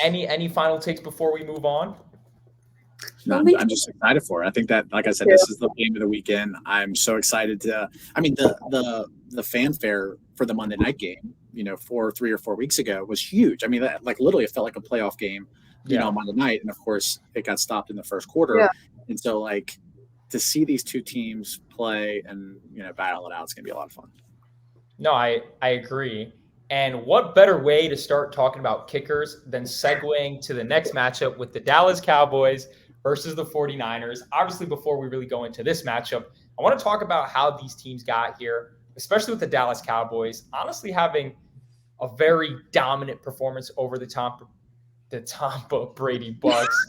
Any final takes before we move on? No, I'm just excited for it. I think that, like I said, this is the game of the weekend. I'm so excited to. I mean, the fanfare for the Monday night game, 3 or 4 weeks ago, was huge. I mean, that like literally it felt like a playoff game, on Monday night, and of course it got stopped in the first quarter. Yeah. And so, like, to see these two teams play and battle it out, it's gonna be a lot of fun. No, I agree. And what better way to start talking about kickers than segueing to the next matchup with the Dallas Cowboys versus the 49ers. Obviously, before we really go into this matchup, I want to talk about how these teams got here, especially with the Dallas Cowboys, honestly having a very dominant performance over the Tampa Brady Bucks.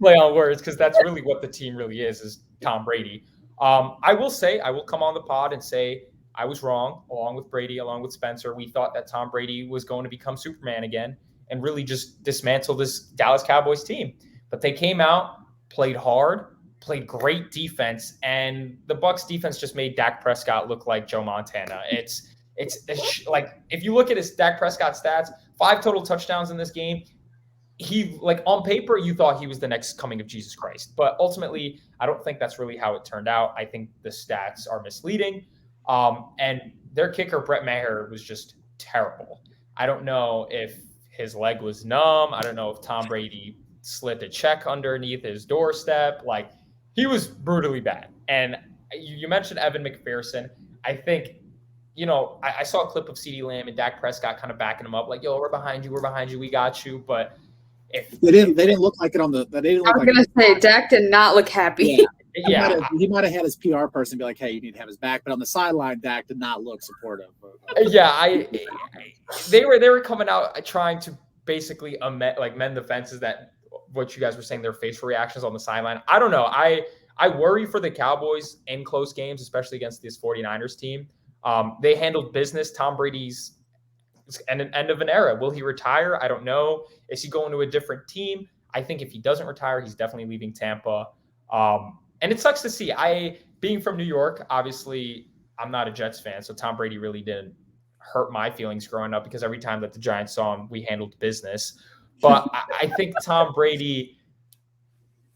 Play on words, because that's really what the team really is Tom Brady. I will come on the pod and say I was wrong, along with Brady, along with Spencer. We thought that Tom Brady was going to become Superman again and really just dismantle this Dallas Cowboys team. But they came out, played hard, played great defense, and the Bucs defense just made Dak Prescott look like Joe Montana. It's like if you look at his Dak Prescott stats, 5 total touchdowns in this game. He, like, on paper, you thought he was the next coming of Jesus Christ. But ultimately, I don't think that's really how it turned out. I think the stats are misleading. And their kicker, Brett Maher, was just terrible. I don't know if his leg was numb. I don't know if Tom Brady slid a check underneath his doorstep. Like, he was brutally bad. And you mentioned Evan McPherson. I think, I saw a clip of CeeDee Lamb and Dak Prescott kind of backing him up, like, yo, we're behind you, we got you. But if they didn't look like it on the. They didn't look I was gonna say Dak did not look happy. Yeah. He might have had his PR person be like, "Hey, you need to have his back," but on the sideline, Dak did not look supportive. Yeah, they were coming out trying to basically mend the fences that what you guys were saying, their facial reactions on the sideline. I don't know. I worry for the Cowboys in close games, especially against this 49ers team. They handled business. Tom Brady's an end of an era. Will he retire? I don't know. Is he going to a different team? I think if he doesn't retire, he's definitely leaving Tampa. And it sucks to see. Being from New York, obviously, I'm not a Jets fan, so Tom Brady really didn't hurt my feelings growing up because every time that the Giants saw him, we handled business. But I think Tom Brady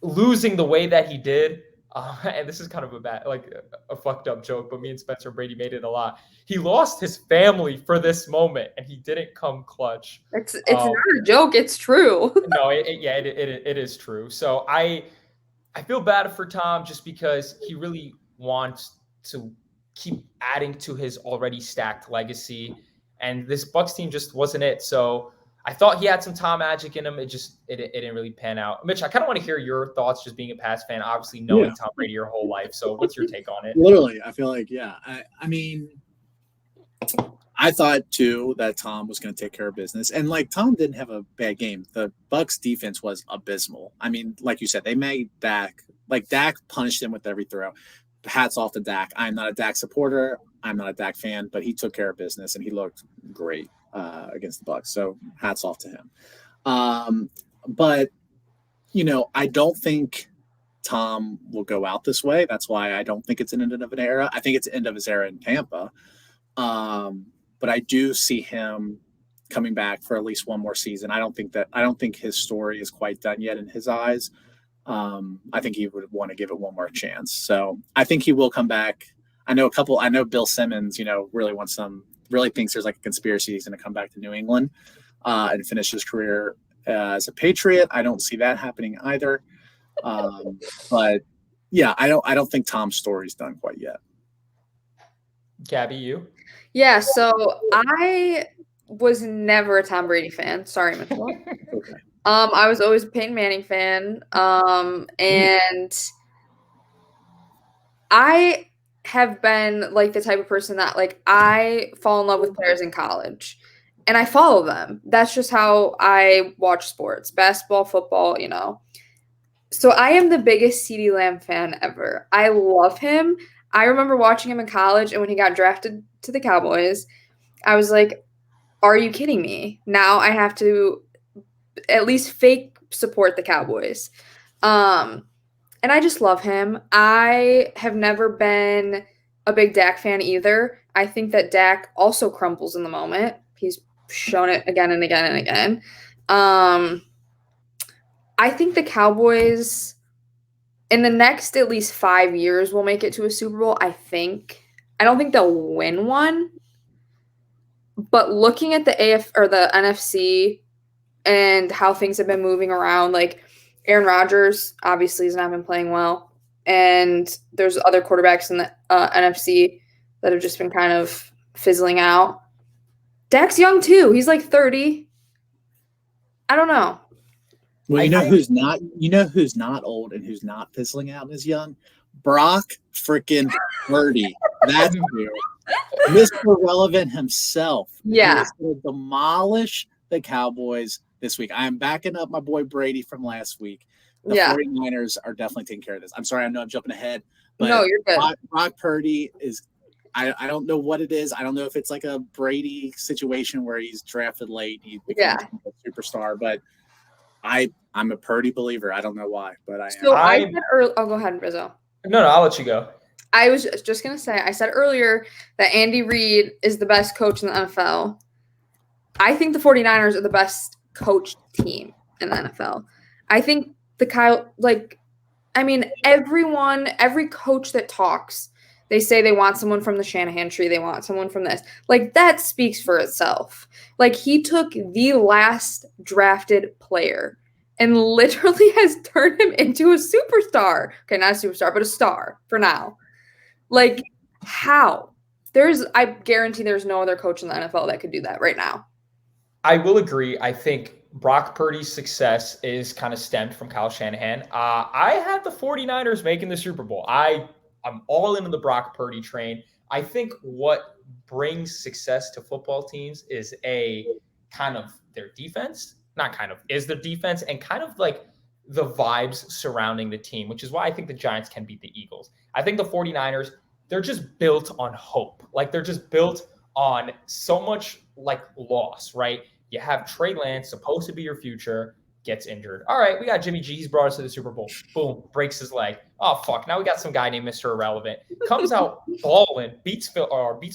losing the way that he did, and this is kind of a fucked up joke, but me and Spencer Brady made it a lot. He lost his family for this moment, and he didn't come clutch. It's not a joke. It's true. No, it is true. So I feel bad for Tom just because he really wants to keep adding to his already stacked legacy, and this Bucs team just wasn't it. So I thought he had some Tom magic in him. It didn't really pan out. Mitch, I kind of want to hear your thoughts, just being a Pats fan, obviously knowing Tom Brady your whole life. So what's your take on it? Literally, I feel like, I mean, I thought too that Tom was going to take care of business, and like Tom didn't have a bad game. The Bucs defense was abysmal. I mean, like you said, they made Dak punished him with every throw. Hats off to Dak. I'm not a Dak supporter. I'm not a Dak fan, but he took care of business and he looked great against the Bucs. So hats off to him. But I don't think Tom will go out this way. That's why I don't think it's an end of an era. I think it's the end of his era in Tampa. But I do see him coming back for at least one more season. I don't think his story is quite done yet in his eyes. I think he would want to give it one more chance. So I think he will come back. I know Bill Simmons, really thinks there's like a conspiracy he's going to come back to New England and finish his career as a Patriot. I don't see that happening either. But yeah, I don't think Tom's story's done quite yet. Gabby, you? Yeah, so I was never a Tom Brady fan. Sorry, Mitchell. Okay. I was always a Peyton Manning fan. And I have been like the type of person that like I fall in love with players in college and I follow them. That's just how I watch sports, basketball, football, you know. So I am the biggest CeeDee Lamb fan ever. I love him. I remember watching him in college, and when he got drafted to the Cowboys, I was like, are you kidding me? Now I have to at least fake support the Cowboys. And I just love him. I have never been a big Dak fan either. I think that Dak also crumbles in the moment. He's shown it again and again and again. I think the Cowboys in the next at least 5 years will make it to a Super Bowl, I think. I don't think they'll win one. But looking at the the NFC and how things have been moving around, like Aaron Rodgers obviously has not been playing well. And there's other quarterbacks in the NFC that have just been kind of fizzling out. Dak's young too. He's like 30. I don't know. Well, who's not old and who's not fizzling out and is young? Brock freaking Purdy. That's who. Mr. Relevant himself. Yeah. He's going to demolish the Cowboys this week. I am backing up my boy Brady from last week. The 49ers are definitely taking care of this. I'm sorry, I know I'm jumping ahead. But no, you're good. Brock Purdy is I don't know what it is. I don't know if it's like a Brady situation where he's drafted late. He becomes a superstar, but I'm a Purdy believer. I don't know why, but I am. So I said earlier. Oh, go ahead, Rizzo. No, I'll let you go. I was just going to say, I said earlier that Andy Reid is the best coach in the NFL. I think the 49ers are the best coached team in the NFL. I think every coach that talks, they say they want someone from the Shanahan tree. They want someone from this. Like, that speaks for itself. Like, he took the last drafted player and literally has turned him into a superstar. Okay, not a superstar, but a star for now. Like, how? I guarantee there's no other coach in the NFL that could do that right now. I will agree. I think Brock Purdy's success is kind of stemmed from Kyle Shanahan. I had the 49ers making the Super Bowl. I'm all in on the Brock Purdy train. I think what brings success to football teams is kind of their defense, is their defense, and kind of like the vibes surrounding the team, which is why I think the Giants can beat the Eagles. I think the 49ers, they're just built on hope. Like, they're just built on so much like loss, right? You have Trey Lance, supposed to be your future, gets injured. All right, we got Jimmy G. He's brought us to the Super Bowl. Boom, breaks his leg. Oh, fuck. Now we got some guy named Mr. Irrelevant. Comes out balling, beats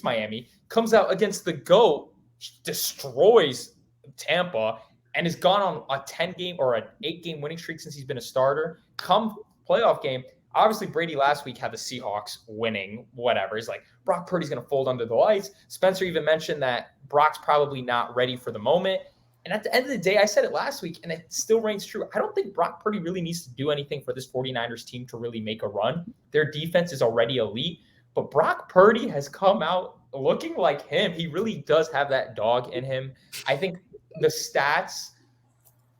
Miami, comes out against the GOAT, destroys Tampa, and has gone on a 10-game or an 8-game winning streak since he's been a starter. Come playoff game, obviously Brady last week had the Seahawks winning, whatever. He's like, Brock Purdy's going to fold under the lights. Spencer even mentioned that Brock's probably not ready for the moment. And at the end of the day, I said it last week, and it still reigns true. I don't think Brock Purdy really needs to do anything for this 49ers team to really make a run. Their defense is already elite, but Brock Purdy has come out looking like him. He really does have that dog in him. I think the stats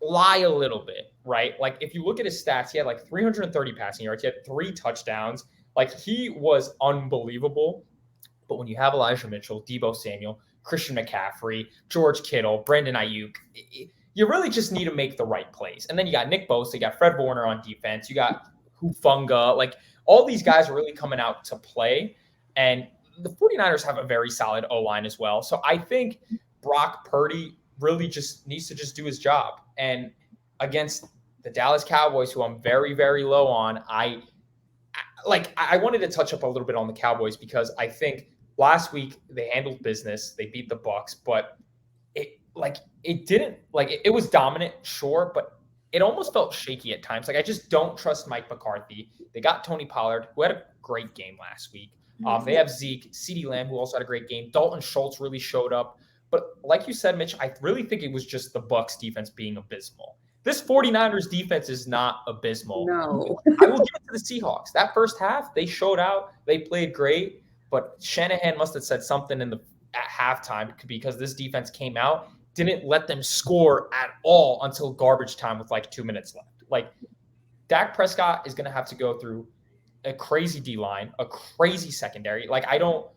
lie a little bit, right? Like, if you look at his stats, he had like 330 passing yards. He had 3 touchdowns. Like, he was unbelievable. But when you have Elijah Mitchell, Deebo Samuel, Christian McCaffrey, George Kittle, Brandon Ayuk, you really just need to make the right plays. And then you got Nick Bosa, you got Fred Warner on defense, you got Hufanga. Like, all these guys are really coming out to play. And the 49ers have a very solid O-line as well. So I think Brock Purdy really just needs to just do his job. And against the Dallas Cowboys, who I'm very, very low on, I wanted to touch up a little bit on the Cowboys because I think last week they handled business. They beat the Bucs, but like it didn't like it was dominant, sure, but it almost felt shaky at times. Like I just don't trust Mike McCarthy. They got Tony Pollard, who had a great game last week. They have Zeke, CeeDee Lamb, who also had a great game. Dalton Schultz really showed up. But like you said, Mitch, I really think it was just the Bucs defense being abysmal. This 49ers defense is not abysmal. No. I will give it to the Seahawks. That first half, they showed out. They played great. But Shanahan must have said something at halftime because this defense came out, didn't let them score at all until garbage time with like 2 minutes left. Like Dak Prescott is going to have to go through a crazy D-line, a crazy secondary. Like I don't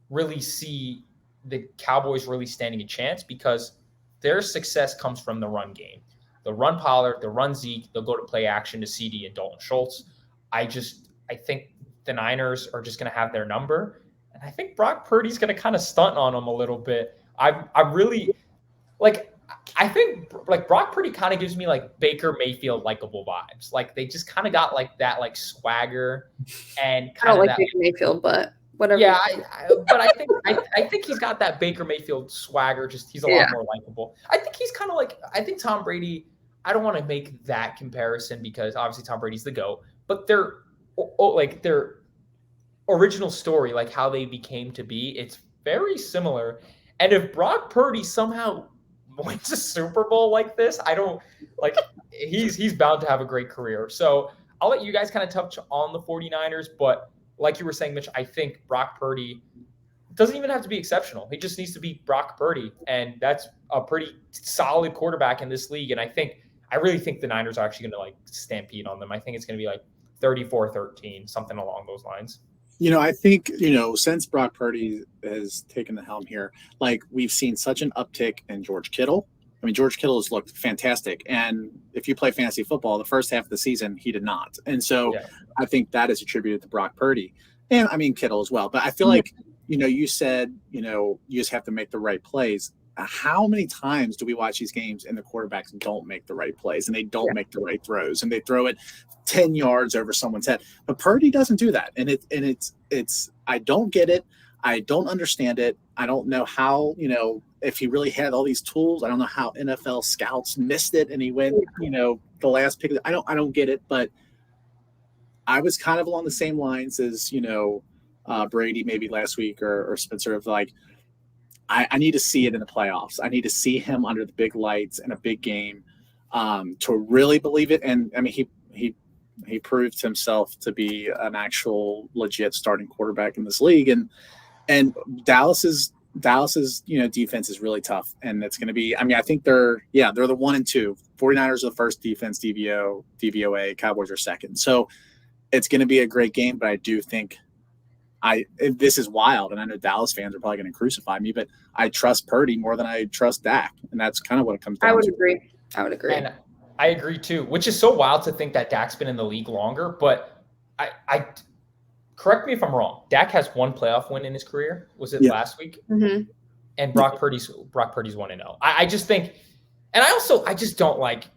really see the Cowboys really standing a chance because their success comes from the run game. They'll run Pollard, they'll run Zeke, they'll go to play action to CD and Dalton Schultz. I think the Niners are just going to have their number. And I think Brock Purdy's going to kind of stunt on them a little bit. I really like, I think like Brock Purdy kind of gives me like Baker Mayfield likable vibes. Like they just kind of got like that like swagger and kind I don't of like Baker Mayfield, but whatever. Yeah, but I think he's got that Baker Mayfield swagger. Just he's a lot more likable. I think he's kind of like Tom Brady. I don't want to make that comparison because obviously Tom Brady's the GOAT, but their original story, like how they became to be, it's very similar. And if Brock Purdy somehow wins a Super Bowl like this, I don't like he's bound to have a great career. So I'll let you guys kind of touch on the 49ers, but like you were saying, Mitch, I think Brock Purdy doesn't even have to be exceptional. He just needs to be Brock Purdy, and that's a pretty solid quarterback in this league. And I really think the Niners are actually going to like stampede on them. I think it's going to be like 34-13, something along those lines. I think, since Brock Purdy has taken the helm here, like we've seen such an uptick in George Kittle. I mean, George Kittle has looked fantastic. And if you play fantasy football, the first half of the season, he did not. And so I think that is attributed to Brock Purdy. And I mean, Kittle as well. But I feel like, you said, you just have to make the right plays. How many times do we watch these games and the quarterbacks don't make the right plays and they don't make the right throws and they throw it 10 yards over someone's head? But Purdy doesn't do that. And it's I don't get it. I don't understand it. I don't know how, if he really had all these tools. I don't know how NFL scouts missed it and he went, the last pick. I don't get it, but I was kind of along the same lines as, Brady maybe last week or Spencer of like, I need to see it in the playoffs. I need to see him under the big lights in a big game to really believe it. And I mean, he proved himself to be an actual legit starting quarterback in this league. And Dallas's defense is really tough. And it's going to be, I mean, I think they're the 1 and 2. 49ers are the first defense, DVOA, Cowboys are second. So it's going to be a great game, but I do think this is wild, and I know Dallas fans are probably going to crucify me, but I trust Purdy more than I trust Dak, and that's kind of what it comes down to. I would agree. And I agree too, which is so wild to think that Dak's been in the league longer, but I correct me if I'm wrong. Dak has one playoff win in his career. Was it last week? Mm-hmm. And Brock Purdy's 1-0. I just think, and I just don't like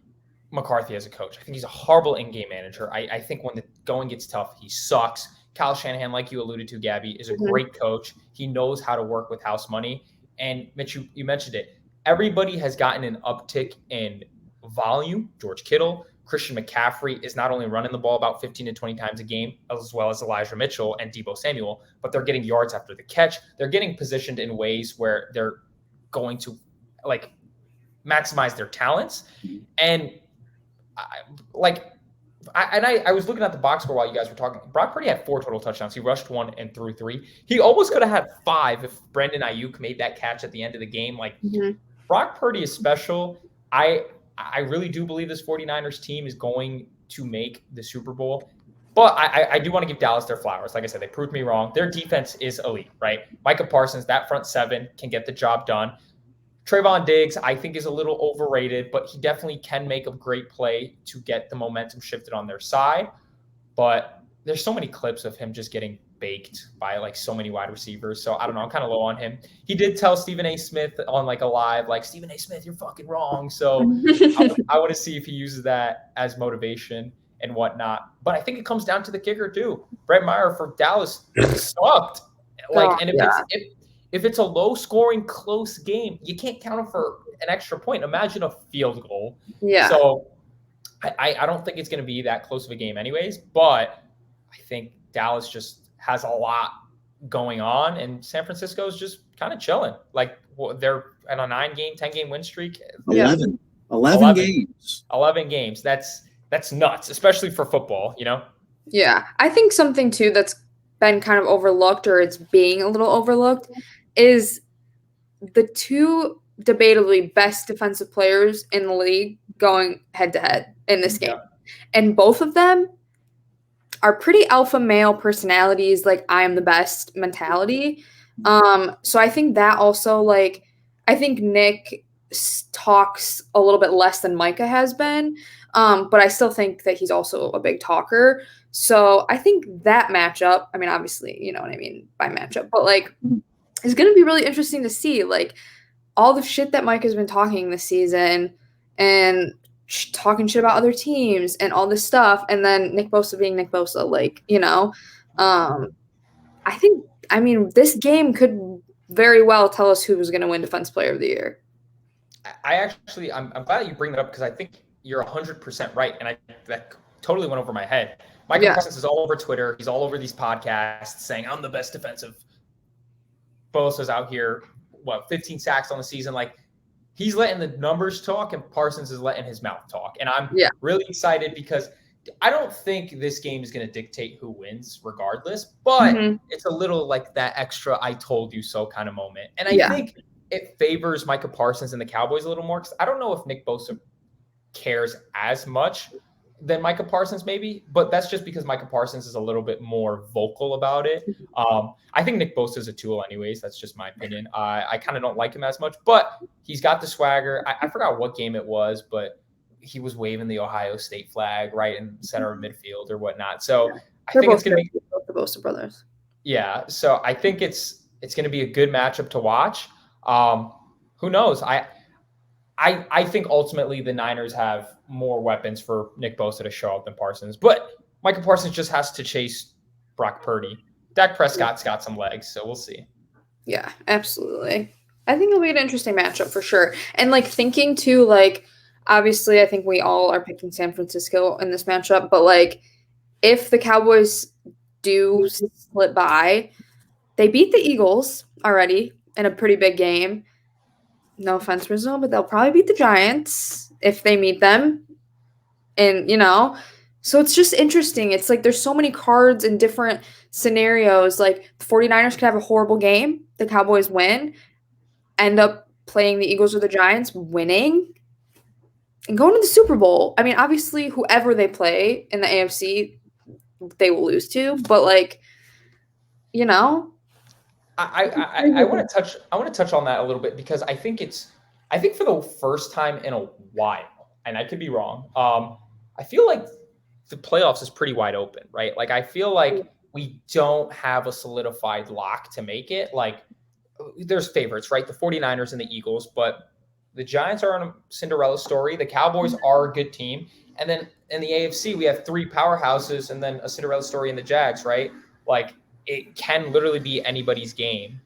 McCarthy as a coach. I think he's a horrible in-game manager. I think when the going gets tough, he sucks. Kyle Shanahan, like you alluded to, Gabby, is a great coach. He knows how to work with house money. And Mitch, you mentioned it. Everybody has gotten an uptick in volume. George Kittle, Christian McCaffrey is not only running the ball about 15 to 20 times a game, as well as Elijah Mitchell and Deebo Samuel, but they're getting yards after the catch. They're getting positioned in ways where they're going to like maximize their talents. And I was looking at the box score while you guys were talking. Brock Purdy had 4 total touchdowns. He rushed 1 and threw 3. He almost could have had 5 if Brandon Ayuk made that catch at the end of the game. Like Brock Purdy is special. I really do believe this 49ers team is going to make the Super Bowl. But I do want to give Dallas their flowers. Like I said, they proved me wrong. Their defense is elite, right? Micah Parsons, that front 7 can get the job done. Trayvon Diggs, I think, is a little overrated, but he definitely can make a great play to get the momentum shifted on their side. But there's so many clips of him just getting baked by like so many wide receivers. So I don't know. I'm kind of low on him. He did tell Stephen A. Smith on like a live, like, Stephen A. Smith, you're fucking wrong. So I want to see if he uses that as motivation and whatnot. But I think it comes down to the kicker too. Brett Maher for Dallas sucked. Like, and if it's a low-scoring, close game, you can't count for an extra point. Imagine a field goal. Yeah. So I don't think it's going to be that close of a game anyways, but I think Dallas just has a lot going on, and San Francisco's just kind of chilling. Like, they're on a 9-game, 10-game win streak. 11 games. 11 games. That's nuts, especially for football, Yeah. I think something, too, that's been kind of overlooked, or it's being a little overlooked, is the two debatably best defensive players in the league going head-to-head in this game. Yeah. And both of them are pretty alpha male personalities, like I am the best mentality. So I think that also, like, I think Nick talks a little bit less than Micah has been, but I still think that he's also a big talker. So I think that matchup, I mean, obviously, you know what I mean by matchup, but like, it's going to be really interesting to see, like, all the shit that Mike has been talking this season and talking shit about other teams and all this stuff, and then Nick Bosa being Nick Bosa, like, I mean, this game could very well tell us who was going to win Defensive Player of the Year. I'm glad you bring that up, because I think you're 100% right, and that totally went over my head. Michael Parsons is all over Twitter. He's all over these podcasts saying, I'm the best defensive. Bosa's out here, 15 sacks on the season. Like, he's letting the numbers talk, and Parsons is letting his mouth talk. And I'm really excited, because I don't think this game is going to dictate who wins regardless, but it's a little like that extra I told you so kind of moment. And I think it favors Micah Parsons and the Cowboys a little more, because I don't know if Nick Bosa cares as much than Micah Parsons maybe, but that's just because Micah Parsons is a little bit more vocal about it. I think Nick Bosa is a tool anyways. That's just my opinion. I kind of don't like him as much, but he's got the swagger. I forgot what game it was, but he was waving the Ohio State flag right in center of midfield or whatnot. So I think it's going to be the Bosa brothers. Yeah. So I think it's going to be a good matchup to watch. Who knows? I think ultimately the Niners have more weapons for Nick Bosa to show up than Parsons, but Michael Parsons just has to chase Brock Purdy. Dak Prescott's got some legs, so we'll see. Yeah, absolutely. I think it'll be an interesting matchup for sure. And like thinking too, like obviously I think we all are picking San Francisco in this matchup, but like if the Cowboys do split by, they beat the Eagles already in a pretty big game. No offense, Rizzo, but they'll probably beat the Giants if they meet them. And, so it's just interesting. It's like there's so many cards in different scenarios. Like the 49ers could have a horrible game. The Cowboys win, end up playing the Eagles or the Giants, winning, and going to the Super Bowl. I mean, obviously, whoever they play in the AFC, they will lose to. But, like, I want to touch on that a little bit, because I think for the first time in a while, and I could be wrong, I feel like the playoffs is pretty wide open, right? Like, I feel like we don't have a solidified lock to make it. Like, there's favorites, right? The 49ers and the Eagles, but the Giants are on a Cinderella story. The Cowboys are a good team. And then in the AFC, we have 3 powerhouses and then a Cinderella story in the Jags, right? Like, it can literally be anybody's game.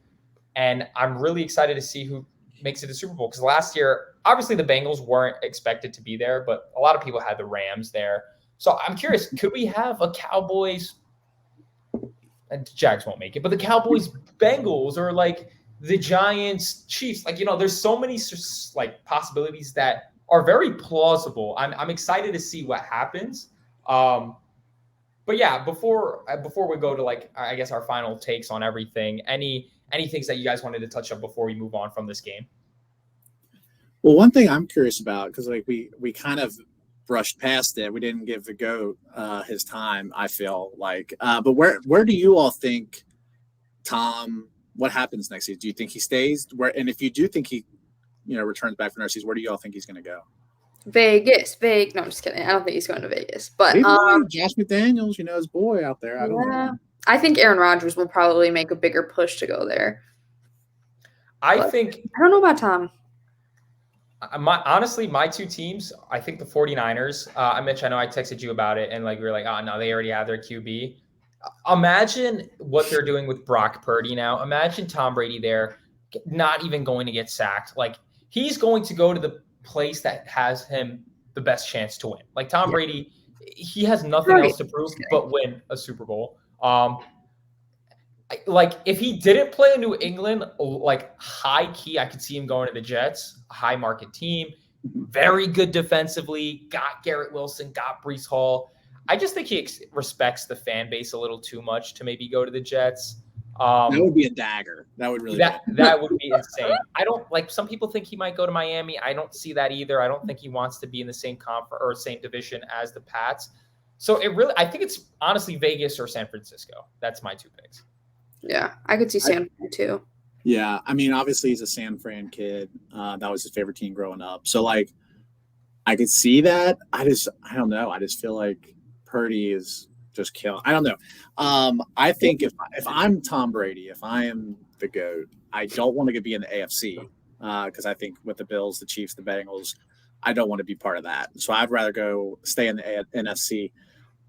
And I'm really excited to see who makes it to Super Bowl, because last year, obviously the Bengals weren't expected to be there, but a lot of people had the Rams there. So I'm curious, could we have a Cowboys, and the Jags won't make it, but the Cowboys Bengals, or like the Giants Chiefs? Like, there's so many like possibilities that are very plausible. I'm excited to see what happens. But yeah, before we go to, like, I guess our final takes on everything, any things that you guys wanted to touch on before we move on from this game? Well, one thing I'm curious about, because like we kind of brushed past it, we didn't give the GOAT his time, I feel like. But where do you all think Tom? What happens next season? Do you think he stays? And if you do think he, returns back for next season, where do you all think he's going to go? Vegas. No, I'm just kidding. I don't think he's going to Vegas. But Josh McDaniels, his boy out there. I don't know. I think Aaron Rodgers will probably make a bigger push to go there. I don't know about Tom. Honestly, my 2 teams, I think the 49ers, Mitch, I know I texted you about it, and like we were like, oh no, they already have their QB. Imagine what they're doing with Brock Purdy now. Imagine Tom Brady there, not even going to get sacked. Like, he's going to go to the place that has him the best chance to win. Like, Tom Brady, he has nothing else to prove but win a Super Bowl. Like, if he didn't play in New England, like, high key, I could see him going to the Jets, a high market team, very good defensively, got Garrett Wilson, got Breece Hall. I just think he respects the fan base a little too much to maybe go to the Jets. That would be a dagger. That would really that would be insane. I don't like, some people think he might go to Miami. I don't see that either. I don't think he wants to be in the same conference or same division as the Pats. So I think it's honestly Vegas or San Francisco. That's my two picks. Yeah, I could see San Fran too. Yeah, I mean, obviously he's a San Fran kid. That was his favorite team growing up. So, like, I could see that. I don't know. I just feel like Purdy is just killing. I don't know. I think if I'm Tom Brady, if I am the GOAT, I don't want to be in the AFC because I think with the Bills, the Chiefs, the Bengals, I don't want to be part of that. So I'd rather stay in the NFC.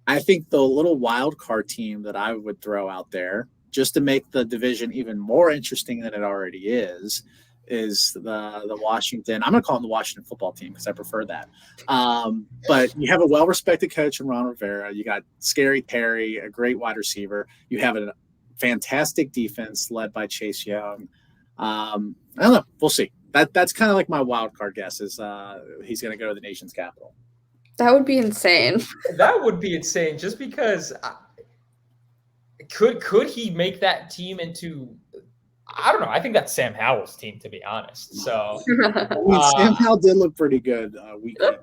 I think the little wild card team that I would throw out there, just to make the division even more interesting than it already is the Washington. I'm going to call them the Washington football team because I prefer that. But you have a well-respected coach in Ron Rivera. You got Scary Terry, a great wide receiver. You have a fantastic defense led by Chase Young. I don't know. We'll see. That's kind of like my wild card guess is he's going to go to the nation's capital. That would be insane. That would be insane just because could he make that team into – I don't know. I think that's Sam Howell's team, to be honest. So Sam Howell did look pretty good week 18.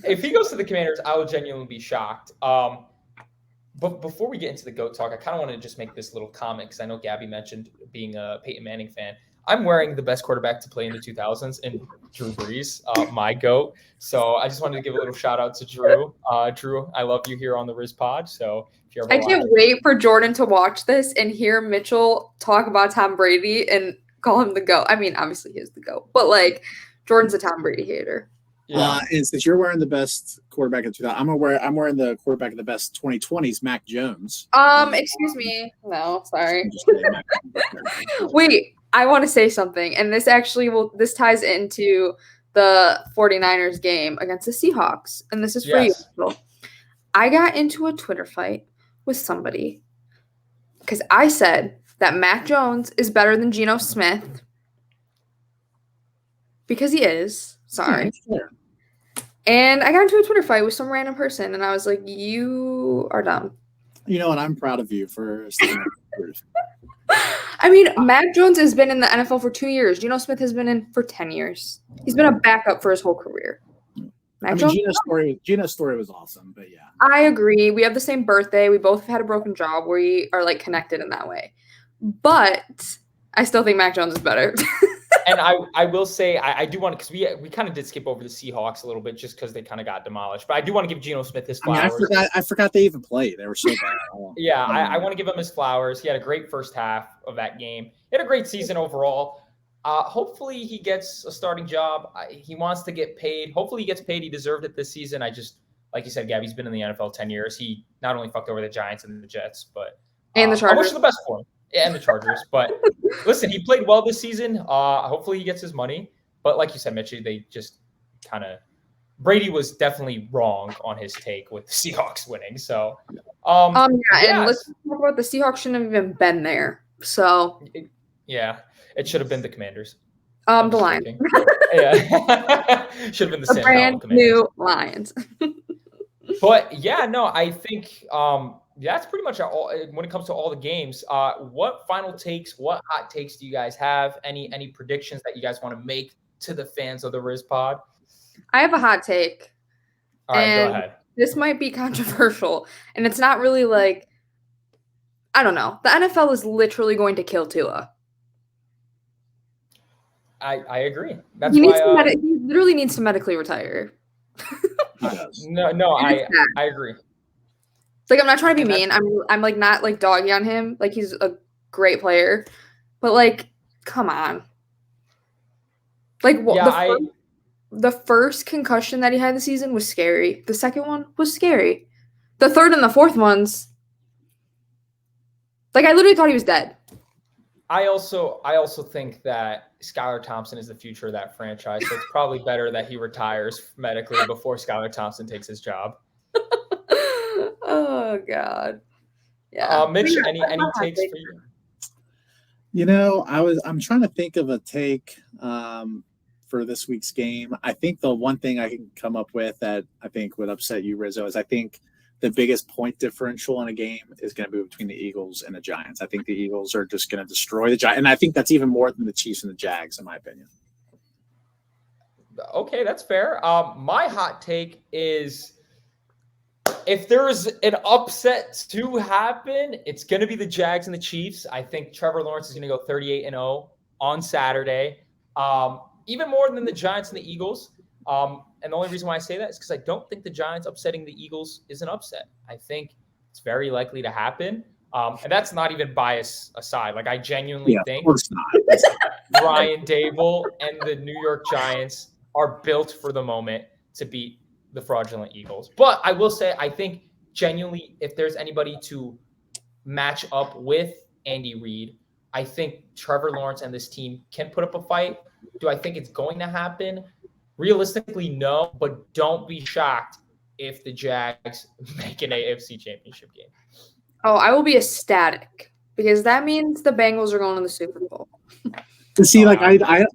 If he goes to the Commanders, I will genuinely be shocked. But before we get into the GOAT talk, I kind of want to just make this little comment because I know Gabby mentioned being a Peyton Manning fan. I'm wearing the best quarterback to play in the 2000s and Drew Brees, my GOAT. So I just wanted to give a little shout out to Drew. Drew, I love you here on the RizPod. So if you're ever I can't wait for Jordan to watch this and hear Mitchell talk about Tom Brady and call him the GOAT. I mean, obviously he is the GOAT, but like Jordan's a Tom Brady hater. Yeah. And since you're wearing the best quarterback of 2000, I'm wearing the quarterback of the best 2020s, Mac Jones. Excuse me. No, sorry. Wait, I want to say something, and this ties into the 49ers game against the Seahawks, and this is for you. I got into a Twitter fight with somebody because I said that Mac Jones is better than Geno Smith because he is. Sorry. And I got into a Twitter fight with some random person, and I was like, you are dumb. You know what? I'm proud of you for saying that. I mean, Mac Jones has been in the NFL for 2 years. Geno Smith has been in for 10 years. He's been a backup for his whole career. Geno's story was awesome, but yeah. I agree. We have the same birthday. We both had a broken job. We are like connected in that way. But I still think Mac Jones is better. And I will say I do want to, because we kind of did skip over the Seahawks a little bit just because they kind of got demolished. But I do want to give Geno Smith his flowers. I forgot they even played. They were so bad. Yeah, I want to give him his flowers. He had a great first half of that game. He had a great season overall. Hopefully he gets a starting job. He wants to get paid. Hopefully he gets paid. He deserved it this season. Like you said, Gabby's been in the NFL 10 years. He not only fucked over the Giants and the Jets, but and the Chargers. I wish him the best for him. And the Chargers. But listen, he played well this season. Hopefully he gets his money. But like you said, Mitchie, they just kind of – Brady was definitely wrong on his take with the Seahawks winning. So, and let's talk about the Seahawks shouldn't have even been there. So – yeah, it should have been the Commanders. The Lions. Yeah. Should have been the brand new Lions. But yeah, no, I think that's pretty much all when it comes to all the games. What final takes, what hot takes do you guys have? Any predictions that you guys want to make to the fans of the RizPod? I have a hot take. All right, go ahead. This might be controversial, and it's not really like, I don't know. The NFL is literally going to kill Tua. I agree. That's he literally needs to medically retire. No, I agree. Like, I'm not trying to be mean. I'm like not like doggy on him. Like, he's a great player, but like, come on. Like, the first concussion that he had this season was scary. The second one was scary. The third and the fourth ones, Like, I literally thought he was dead. I also think that Skylar Thompson is the future of that franchise. So it's probably better that he retires medically before Skylar Thompson takes his job. Oh God. Yeah. Mitch, Yeah, any takes for you? You know, I'm trying to think of a take for this week's game. I think the one thing I can come up with that I think would upset you, Rizzo, is I think the biggest point differential in a game is going to be between the Eagles and the Giants. I think the Eagles are just going to destroy the Giants, and I think that's even more than the Chiefs and the Jags, in my opinion. Okay, that's fair. My hot take is if there's an upset to happen, it's going to be the Jags and the Chiefs. I think Trevor Lawrence is going to go 38-0 on Saturday, even more than the Giants and the Eagles. And the only reason why I say that is because I don't think the Giants upsetting the Eagles is an upset. I think it's very likely to happen. And that's not even bias aside. Like, I genuinely think Brian Dable and the New York Giants are built for the moment to beat the fraudulent Eagles. But I will say, I think genuinely, if there's anybody to match up with Andy Reid, I think Trevor Lawrence and this team can put up a fight. Do I think it's going to happen? Realistically, no, but don't be shocked if the Jags make an AFC Championship game. Oh, I will be ecstatic because that means the Bengals are going to the Super Bowl. To see, like, I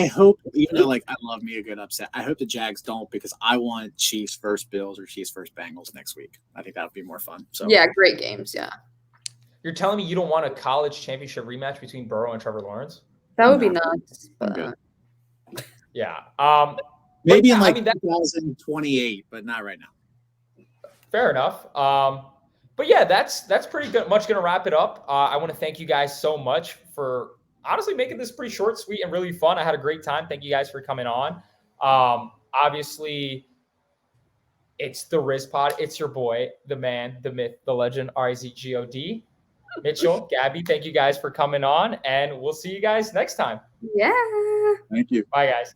hope, even though, like, I love me a good upset, I hope the Jags don't, because I want Chiefs versus Bills or Chiefs versus Bengals next week. I think that would be more fun. So yeah, great games. Yeah. You're telling me you don't want a college championship rematch between Burrow and Trevor Lawrence? That would be nuts. But, yeah. Maybe in 2028, but not right now. Fair enough. But yeah, that's pretty good. Much going to wrap it up. I want to thank you guys so much for honestly making this pretty short, sweet, and really fun. I had a great time. Thank you guys for coming on. Obviously, it's the RizPod. It's your boy, the man, the myth, the legend, RizGod. Mitchell, Gabby, thank you guys for coming on, and we'll see you guys next time. Yeah. Thank you. Bye, guys.